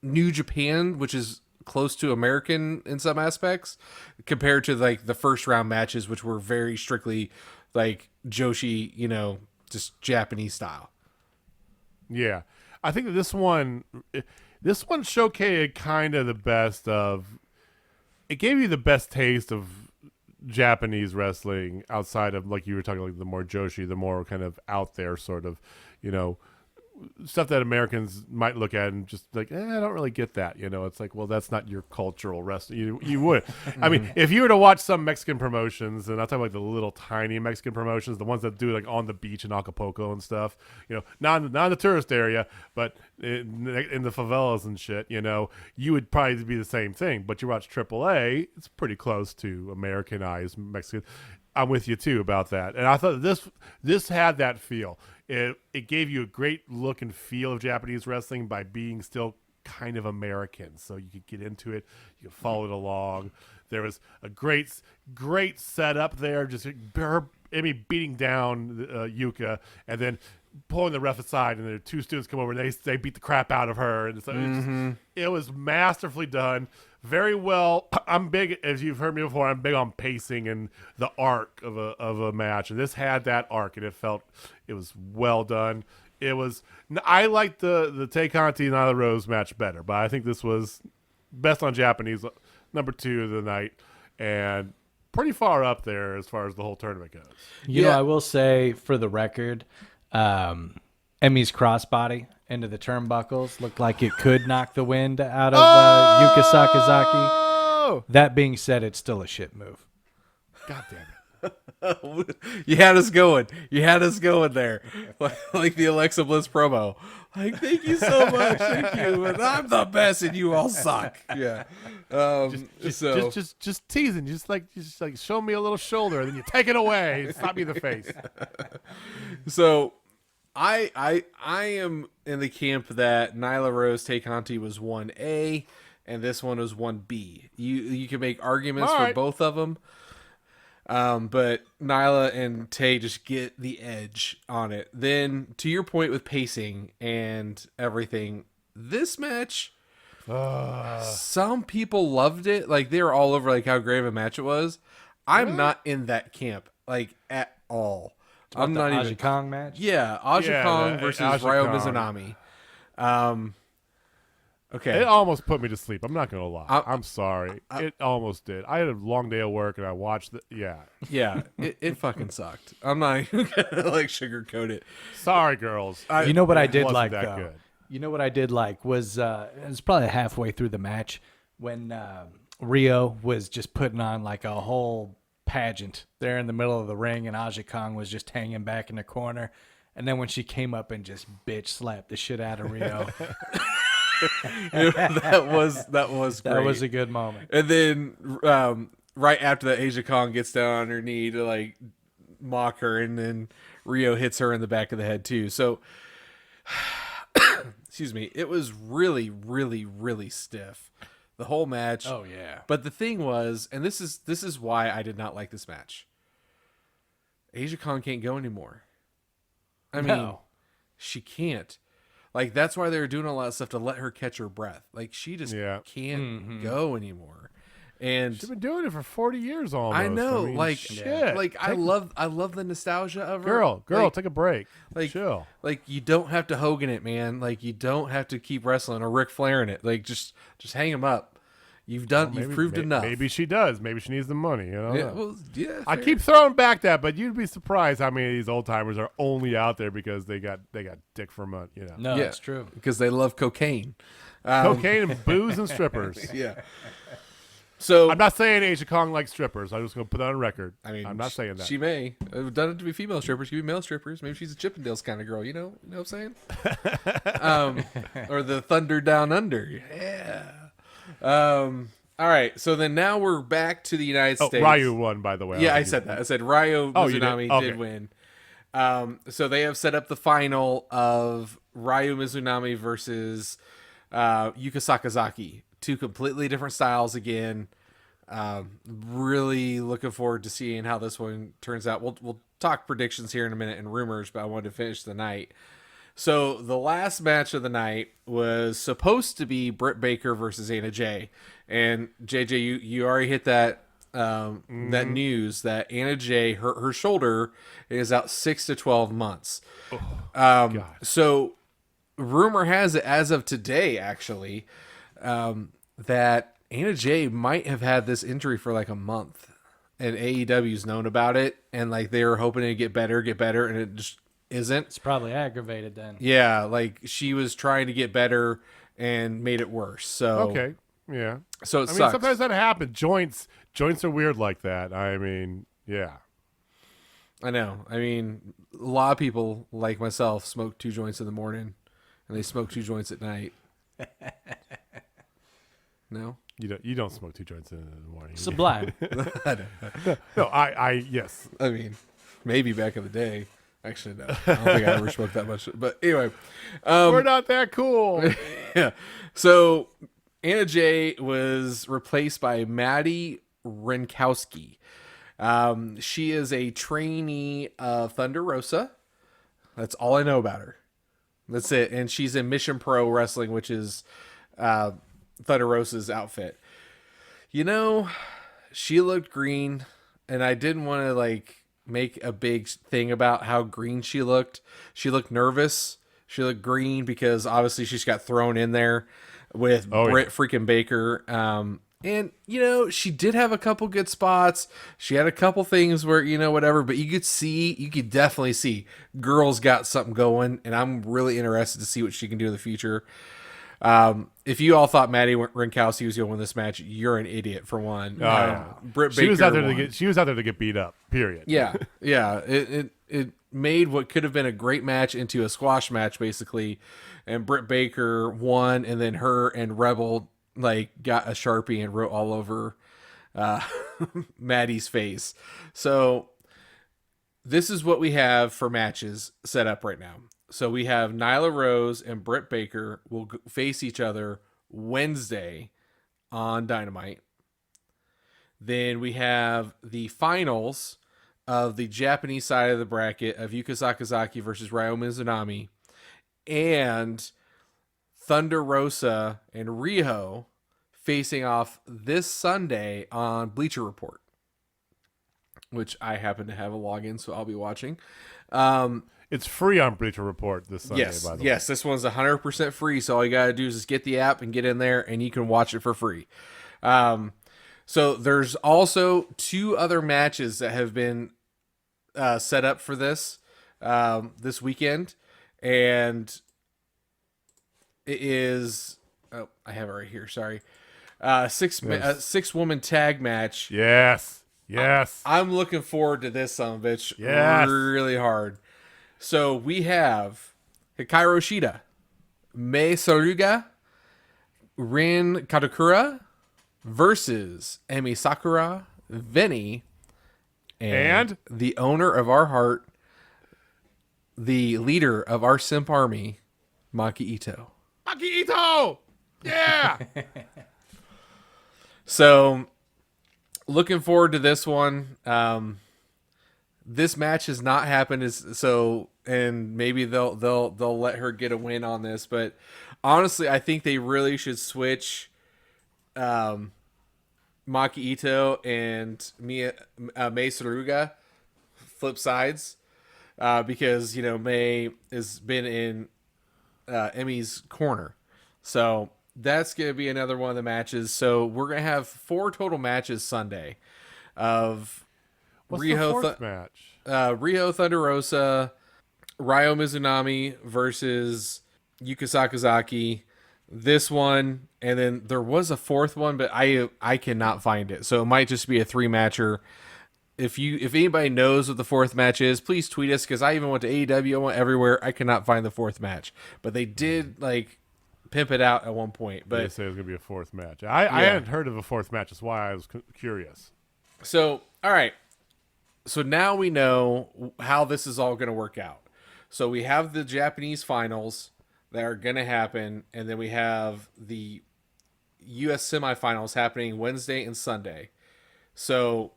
New Japan, which is close to American in some aspects, compared to like the first round matches, which were very strictly like Joshi, just Japanese style. Yeah. I think that this one showcased kind of the best of, it gave you the best taste of Japanese wrestling outside of, like you were talking, like the more Joshi, the more kind of out there sort of, stuff that Americans might look at and just like, I don't really get that. It's like, well, that's not your cultural wrestling. You would. I mean, if you were to watch some Mexican promotions, and I'll talk about the little tiny Mexican promotions, the ones that do like on the beach in Acapulco and stuff, not in the tourist area, but in the favelas and shit, you would probably be the same thing. But you watch AAA, it's pretty close to Americanized Mexican. I'm with you too about that. And I thought this had that feel. It gave you a great look and feel of Japanese wrestling by being still kind of American. So you could get into it, you could follow it along. There was a great setup there, just her Emmy beating down Yuka and then pulling the ref aside, and the 2 students come over and they beat the crap out of her. And so it was masterfully done. Very well. I'm big, as you've heard me before, I'm big on pacing and the arc of a match. And this had that arc, and it was well done. I liked the Tay Conti and Nyla Rose match better, but I think this was best on Japanese, number 2 of the night, and pretty far up there as far as the whole tournament goes. I will say, for the record, Emi Emmy's crossbody into the turnbuckles. Looked like it could knock the wind out of Yuka Sakazaki. Oh! That being said, it's still a shit move. God damn it. You had us going. You had us going there. Like the Alexa Bliss promo. Like, thank you so much. Thank you. And I'm the best and you all suck. Yeah. Just teasing. Just like show me a little shoulder and then you take it away. Slap me in the face. So I am in the camp that Nyla Rose Tay Conti was 1A and this one was 1B. You can make arguments for both of them. But Nyla and Tay just get the edge on it. Then, to your point with pacing and everything, this match, some people loved it. Like, they were all over like how great of a match it was. I'm not in that camp, like, at all. I'm not even. Aja Kong match? Yeah, Aja Kong versus Aja Ryo Kong. Mizunami. Okay. It almost put me to sleep. I'm not going to lie. I'm sorry. It almost did. I had a long day of work and I watched it. Yeah. Yeah, it fucking sucked. I'm not even gonna like sugarcoat it. Sorry, girls. You know what I did wasn't like, that though? good. You know what I did like was it was probably halfway through the match when Rio was just putting on like a whole pageant there in the middle of the ring and Aja Kong was just hanging back in the corner. And then when she came up and just bitch slapped the shit out of Rio. that was great. That was a good moment. And then right after that, Aja Kong gets down on her knee to like mock her, and then Rio hits her in the back of the head too. So, excuse me, it was really, really, really stiff the whole match. Oh yeah. But the thing was, and this is why I did not like this match. Aja Kong can't go anymore. I mean, she can't. Like, that's why they were doing a lot of stuff to let her catch her breath. Like, she just can't go anymore. And She's been doing it for 40 years almost. I know, mean, like, shit. like I love the nostalgia of her. Girl, like, take a break. like, chill. Like, you don't have to Hogan it, man. Like, you don't have to keep wrestling or Ric Flairing it. Like, just hang him up. You've proved enough. Maybe she does. Maybe she needs the money. You know. Yeah, well, yeah. I fair. keep throwing back that, but you'd be surprised how many of these old timers are only out there because they got dick for money. You know. No, Yeah, it's true. because they love cocaine. Cocaine and booze and strippers. Yeah. So I'm not saying Aja Kong likes strippers. I'm just going to put that on record. I mean, I'm not saying that. She may have done it to be female strippers. She could be male strippers. Maybe she's a Chippendales kind of girl. You know what I'm saying? Or the Thunder Down Under. Yeah. All right. So then now we're back to the United States. Ryu won, by the way. Yeah, I said that. I said Ryo you did? Mizunami Okay. did win. So they have set up the final of Ryo Mizunami versus Yuka Sakazaki. Two completely different styles again. Really looking forward to seeing how this one turns out. We'll talk predictions here in a minute and rumors, but I wanted to finish the night. So the last match of the night was supposed to be Britt Baker versus Anna Jay. And JJ, you already hit that that news that Anna Jay, her shoulder is out 6 to 12 months. So rumor has it, as of today, actually, that Anna Jay might have had this injury for like a month, and AEW's known about it, and like they were hoping to get better, and it just isn't. It's probably aggravated then. Yeah, like she was trying to get better and made it worse. So Okay. Yeah. so it I mean, sucks. sometimes that happens. Joints are weird like that. I mean, yeah. I know. I mean, a lot of people like myself smoke 2 joints in the morning, and they smoke 2 joints at night. No. You don't smoke 2 joints in the morning. Sublime. No, I yes. I mean, maybe back in the day. Actually, no. I don't think I ever smoked that much. But anyway, We're not that cool. yeah. So Anna Jay was replaced by Maddie Renkowski. She is a trainee of Thunder Rosa. That's all I know about her. That's it. And she's in Mission Pro Wrestling, which is Thunder Rosa's outfit. You know, she looked green, and I didn't want to like make a big thing about how green she looked. She looked nervous. She looked green because obviously she's got thrown in there with Britt freaking Baker. And, she did have a couple good spots. She had a couple things where, whatever, but you could definitely see girls got something going, and I'm really interested to see what she can do in the future. If you all thought Maddie Rinkowski was going to win this match, you're an idiot for one. Britt Baker she was out there to get beat up. Period. Yeah. It made what could have been a great match into a squash match, basically. And Britt Baker won, and then her and Rebel got a Sharpie and wrote all over Maddie's face. So this is what we have for matches set up right now. So we have Nyla Rose and Britt Baker will face each other Wednesday on Dynamite. Then we have the finals of the Japanese side of the bracket of Yuka Sakazaki versus Ryo Mizunami, and Thunder Rosa and Riho facing off this Sunday on Bleacher Report, which I happen to have a login, so I'll be watching. It's free on Bleacher Report this Sunday, by the way. Yes, this one's 100% free, so all you got to do is just get the app and get in there, and you can watch it for free. So there's also 2 other matches that have been set up for this weekend, and it is I have it right here. Sorry, 6-woman tag match. Yes. I'm looking forward to this son of a bitch Yes. really hard. So we have Hikaru Shida, Mei Saruga, Rin Katakura versus Emi Sakura, Vinny, and the owner of our heart, the leader of our simp army, Maki Ito. Maki Ito! Yeah! So, looking forward to this one. This match has not happened, and maybe they'll let her get a win on this. But honestly, I think they really should switch Maki Ito and Mei Saruga, flip sides, because Mei has been in Emi's corner. So that's going to be another one of the matches. So we're going to have 4 total matches Sunday of What's Riho the 4th match? Riho Thunder Rosa, Ryo Mizunami versus Yuka Sakazaki. This one, and then there was a 4th one, but I cannot find it. So it might just be a 3-matcher. If anybody knows what the 4th match is, please tweet us, because I even went to AEW, I went everywhere. I could not find the 4th match, but they did pimp it out at one point. But They say it was going to be a 4th match. I hadn't heard of a 4th match. That's why I was curious. So, all right. So now we know how this is all going to work out. So we have the Japanese finals that are going to happen, and then we have the U.S. semifinals happening Wednesday and Sunday. So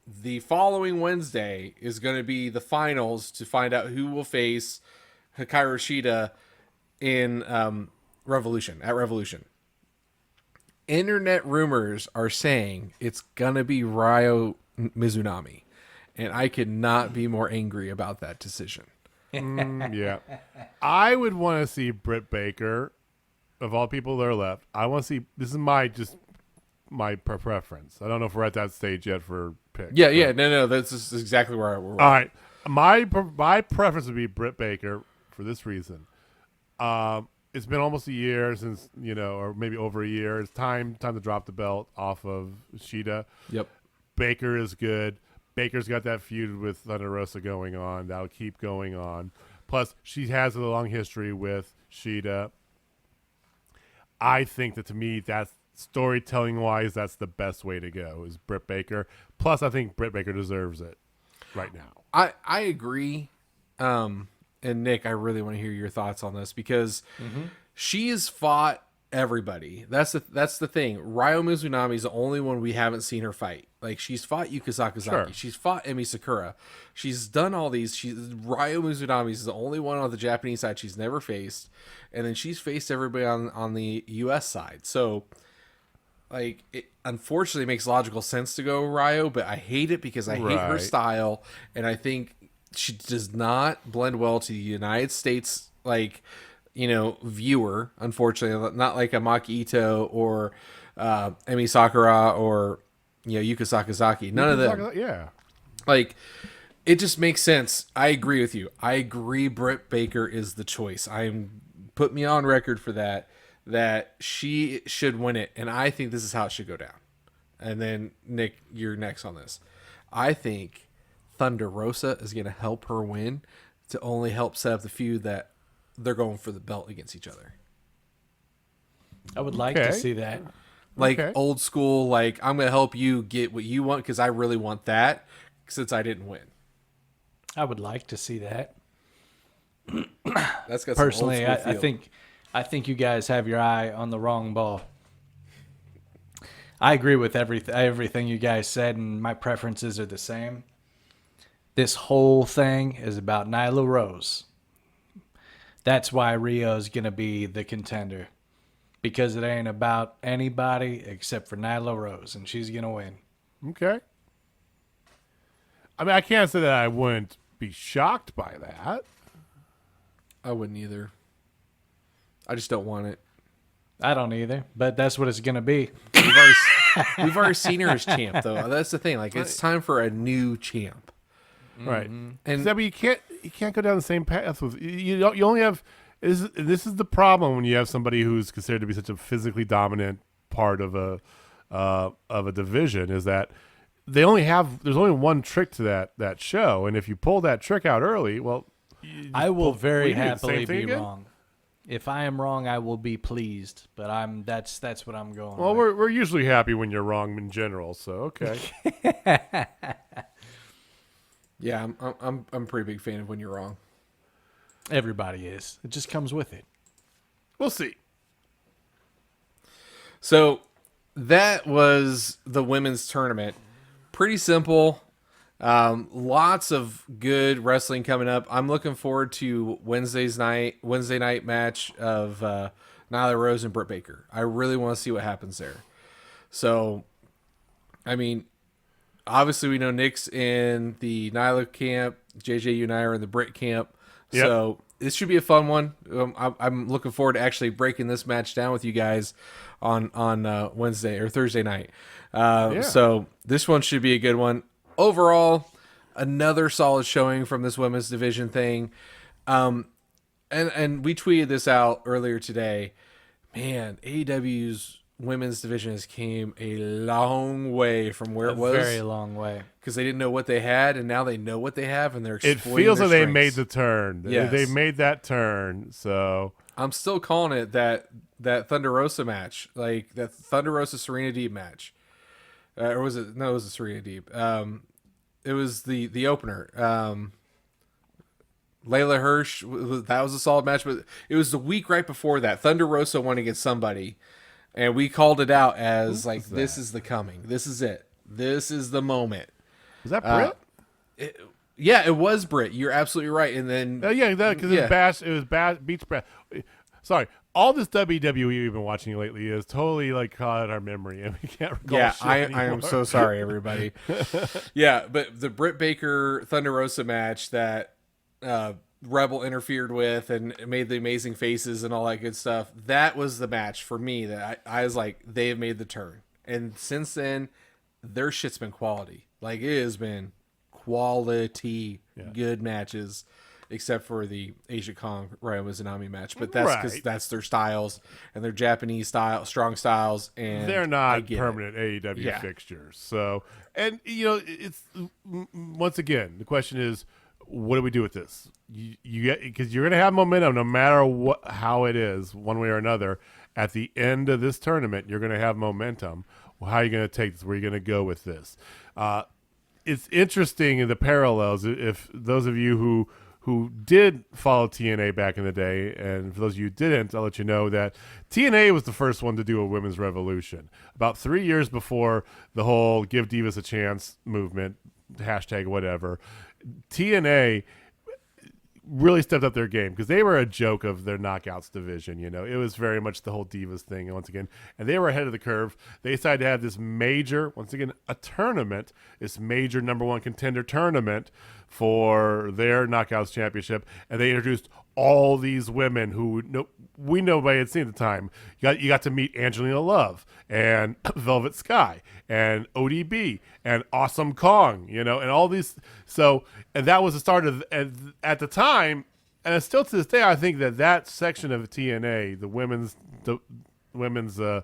the following Wednesday is going to be the finals to find out who will face Hikaru Shida in Revolution. Internet rumors are saying it's going to be Ryo Mizunami, and I could not be more angry about that decision. Yeah. I would want to see Britt Baker, of all people that are left. I want to see, this is my preference. I don't know if we're at that stage yet for picks. Yeah. No, that's just exactly where we're. All right. My preference would be Britt Baker for this reason. It's been almost a year since, or maybe over a year. It's time to drop the belt off of Shida. Yep. Baker is good. Baker's got that feud with Thunder Rosa going on. That'll keep going on. Plus, she has a long history with Shida. I think that, to me, that's storytelling-wise, that's the best way to go, is Britt Baker. Plus, I think Britt Baker deserves it right now. I agree. And Nick, I really want to hear your thoughts on this, because she has fought everybody. That's the thing. Ryo Mizunami is the only one we haven't seen her fight. She's fought Yuka Sakazaki. Sure. She's fought Emi Sakura. She's done all these. Ryo Mizunami is the only one on the Japanese side she's never faced, and then she's faced everybody on the U.S. side. So, it unfortunately makes logical sense to go Ryo, but I hate it because I hate her style, and I think she does not blend well to the United States, viewer, unfortunately. Not like a Maki Ito or Emi Sakura or Yuka Sakazaki. None of them. Yeah. Like, it just makes sense. I agree with you. I agree Britt Baker is the choice. Put me on record for that she should win it, and I think this is how it should go down. And then, Nick, you're next on this. I think Thunder Rosa is going to help her win to only help set up the feud that they're going for the belt against each other. I would like to see that. Like old school, like, I'm going to help you get what you want because I really want that since I didn't win. I would like to see that. That's got Personally, some old school feel. I think you guys have your eye on the wrong ball. I agree with everything you guys said, and my preferences are the same. This whole thing is about Nyla Rose. That's why Rio's going to be the contender. Because it ain't about anybody except for Nyla Rose, and she's going to win. Okay. I mean, I can't say that I wouldn't be shocked by that. I wouldn't either. I just don't want it. I don't either, but that's what it's going to be. We've already seen her as champ, though. That's the thing. Like, it's time for a new champ. Right. And I mean, you can't go down the same path with you only have this is the problem when you have somebody who's considered to be such a physically dominant part of a division, is that there's only one trick to that show, and if you pull that trick out early, well, I will very you do the happily same thing be again? wrong. If I am wrong, I will be pleased. But that's what I'm going. Well, with. we're usually happy when you're wrong in general, so okay. yeah, I'm a pretty big fan of when you're wrong. Everybody is. It just comes with it. We'll see. So that was the women's tournament. Pretty simple. Lots of good wrestling coming up. I'm looking forward to Wednesday night match of Nyla Rose and Britt Baker. I really want to see what happens there. So, I mean, obviously we know Nick's in the Nyla camp. JJ, you and I are in the Britt camp. Yep. So this should be a fun one. I'm looking forward to actually breaking this match down with you guys on Wednesday or Thursday night. So this one should be a good one. Overall, another solid showing from this women's division thing. And we tweeted this out earlier today. Man, AEW's women's division has came a long way from where it was. A very long way. Because they didn't know what they had, and now they know what they have, and they're It exploiting feels their like they strengths. made the turn. Yes. They made that turn. So I'm still calling it that Thunder Rosa match, like that Thunder Rosa Serena Deeb match. Or was it? No, it was a Serena Deeb. It was the opener. Layla Hirsch, that was a solid match, but it was the week right before that. Thunder Rosa won against somebody, and we called it out as this is the coming. This is it. This is the moment. was that Britt? It was Britt. You're absolutely right. And then It was Beach Bash. Sorry, all this WWE we've been watching lately is totally like caught in our memory, and we can't recall. yeah, shit I anymore. am so sorry, everybody. Yeah, but the Britt Baker Thunder Rosa match that Rebel interfered with and made the amazing faces and all that good stuff. That was the match for me that I was like, they have made the turn. And since then, their shit's been quality. Like, it has been quality, good matches, except for the Asia Kong Ryo Mizunami match. But that's because that's their styles and their Japanese style, strong styles. And they're not permanent AEW fixtures. So, and it's once again, the question is, what do we do with this? You get, because you're going to have momentum no matter how it is, one way or another. At the end of this tournament, you're going to have momentum. Well, how are you going to take this? Where are you going to go with this? It's interesting in the parallels. If those of you who did follow TNA back in the day, and for those of you who didn't, I'll let you know that TNA was the first one to do a women's revolution. About 3 years before the whole Give Divas a Chance movement, hashtag whatever, TNA really stepped up their game because they were a joke of their knockouts division. It was very much the whole Divas thing once again, and they were ahead of the curve. They decided to have this major, once again, a tournament, this major number one contender tournament for their Knockouts Championship, and they introduced all these women who nobody had seen at the time. You got to meet Angelina Love and Velvet Sky and ODB and Awesome Kong, and all these. So, and that was the start of at the time, and still to this day, I think that section of TNA, the women's or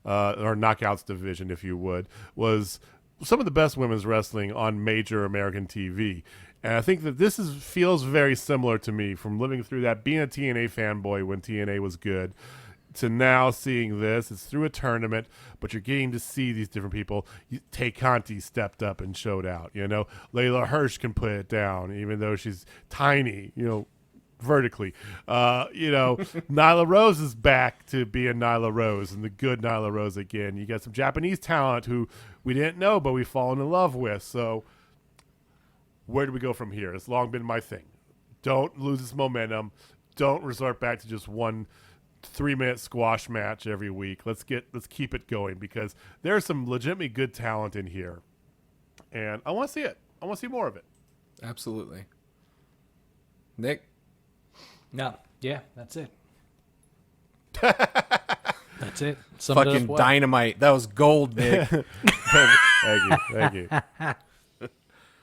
Knockouts division, if you would, was some of the best women's wrestling on major American TV. And I think that this feels very similar to me from living through that, being a TNA fanboy when TNA was good, to now seeing this. It's through a tournament, but you're getting to see these different people. Tay Conti stepped up and showed out. Layla Hirsch can put it down, even though she's tiny, vertically. Nyla Rose is back to being Nyla Rose, and the good Nyla Rose again. You got some Japanese talent who we didn't know, but we've fallen in love with. So where do we go from here? It's long been my thing. Don't lose its momentum. Don't resort back to just one 3-minute squash match every week. Let's keep it going, because there's some legitimately good talent in here, and I want to see it. I want to see more of it. Absolutely. Nick? No. Yeah, that's it. That's it. Fucking dynamite. That was gold, Nick. Thank you.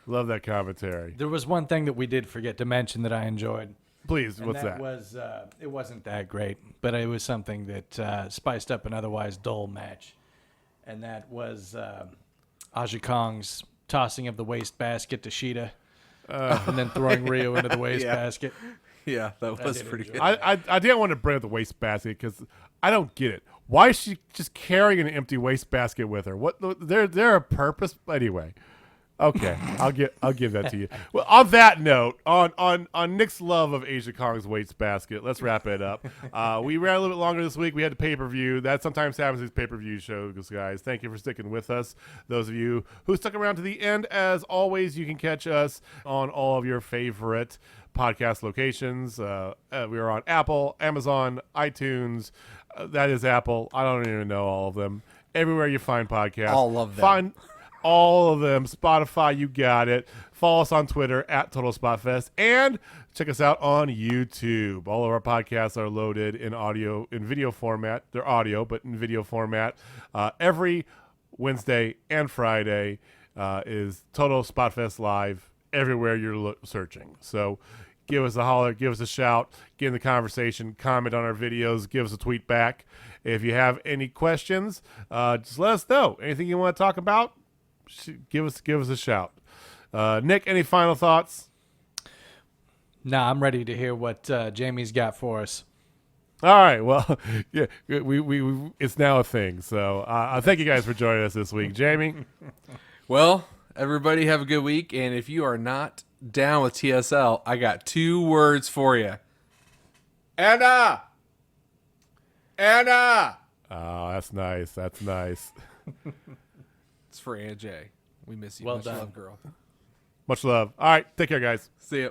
Love that commentary. There was one thing that we did forget to mention that I enjoyed. Please, And what's that? Was it wasn't that great, but it was something that spiced up an otherwise dull match, and that was Aja Kong's tossing of the wastebasket to Sheeta, and then throwing Rio into the wastebasket. Yeah, that was pretty good. I didn't want to bring up the wastebasket because I don't get it. Why is she just carrying an empty wastebasket with her? What? There a purpose? Anyway. Okay, I'll give that to you. Well, on that note, on Nick's love of Aja Kong's wastebasket, let's wrap it up. We ran a little bit longer this week. We had the pay-per-view. That sometimes happens with pay-per-view shows, guys. Thank you for sticking with us. Those of you who stuck around to the end, as always, you can catch us on all of your favorite podcast locations. We are on Apple, Amazon, iTunes. That is Apple. I don't even know all of them. Everywhere you find podcasts. All of them. All of them. Spotify, you got it. Follow us on Twitter at Total Spotfest, and check us out on YouTube. All of our podcasts are loaded in video format. They're audio, but in video format. Every Wednesday and Friday is Total Spotfest Live everywhere you're searching. So give us a holler, give us a shout, get in the conversation, comment on our videos, give us a tweet back. If you have any questions, just let us know. Anything you want to talk about, give us a shout. Nick, any final thoughts? Nah, I'm ready to hear what Jamie's got for us. All right, well, yeah, we it's now a thing. So thank you guys for joining us this week. Jamie? Well, everybody have a good week, and if you are not down with TSL, I got 2 words for you. Anna! Anna! Oh, that's nice. That's nice. It's for AJ. We miss you. Well Much done. love, girl. Much love. All right, take care, guys. See ya.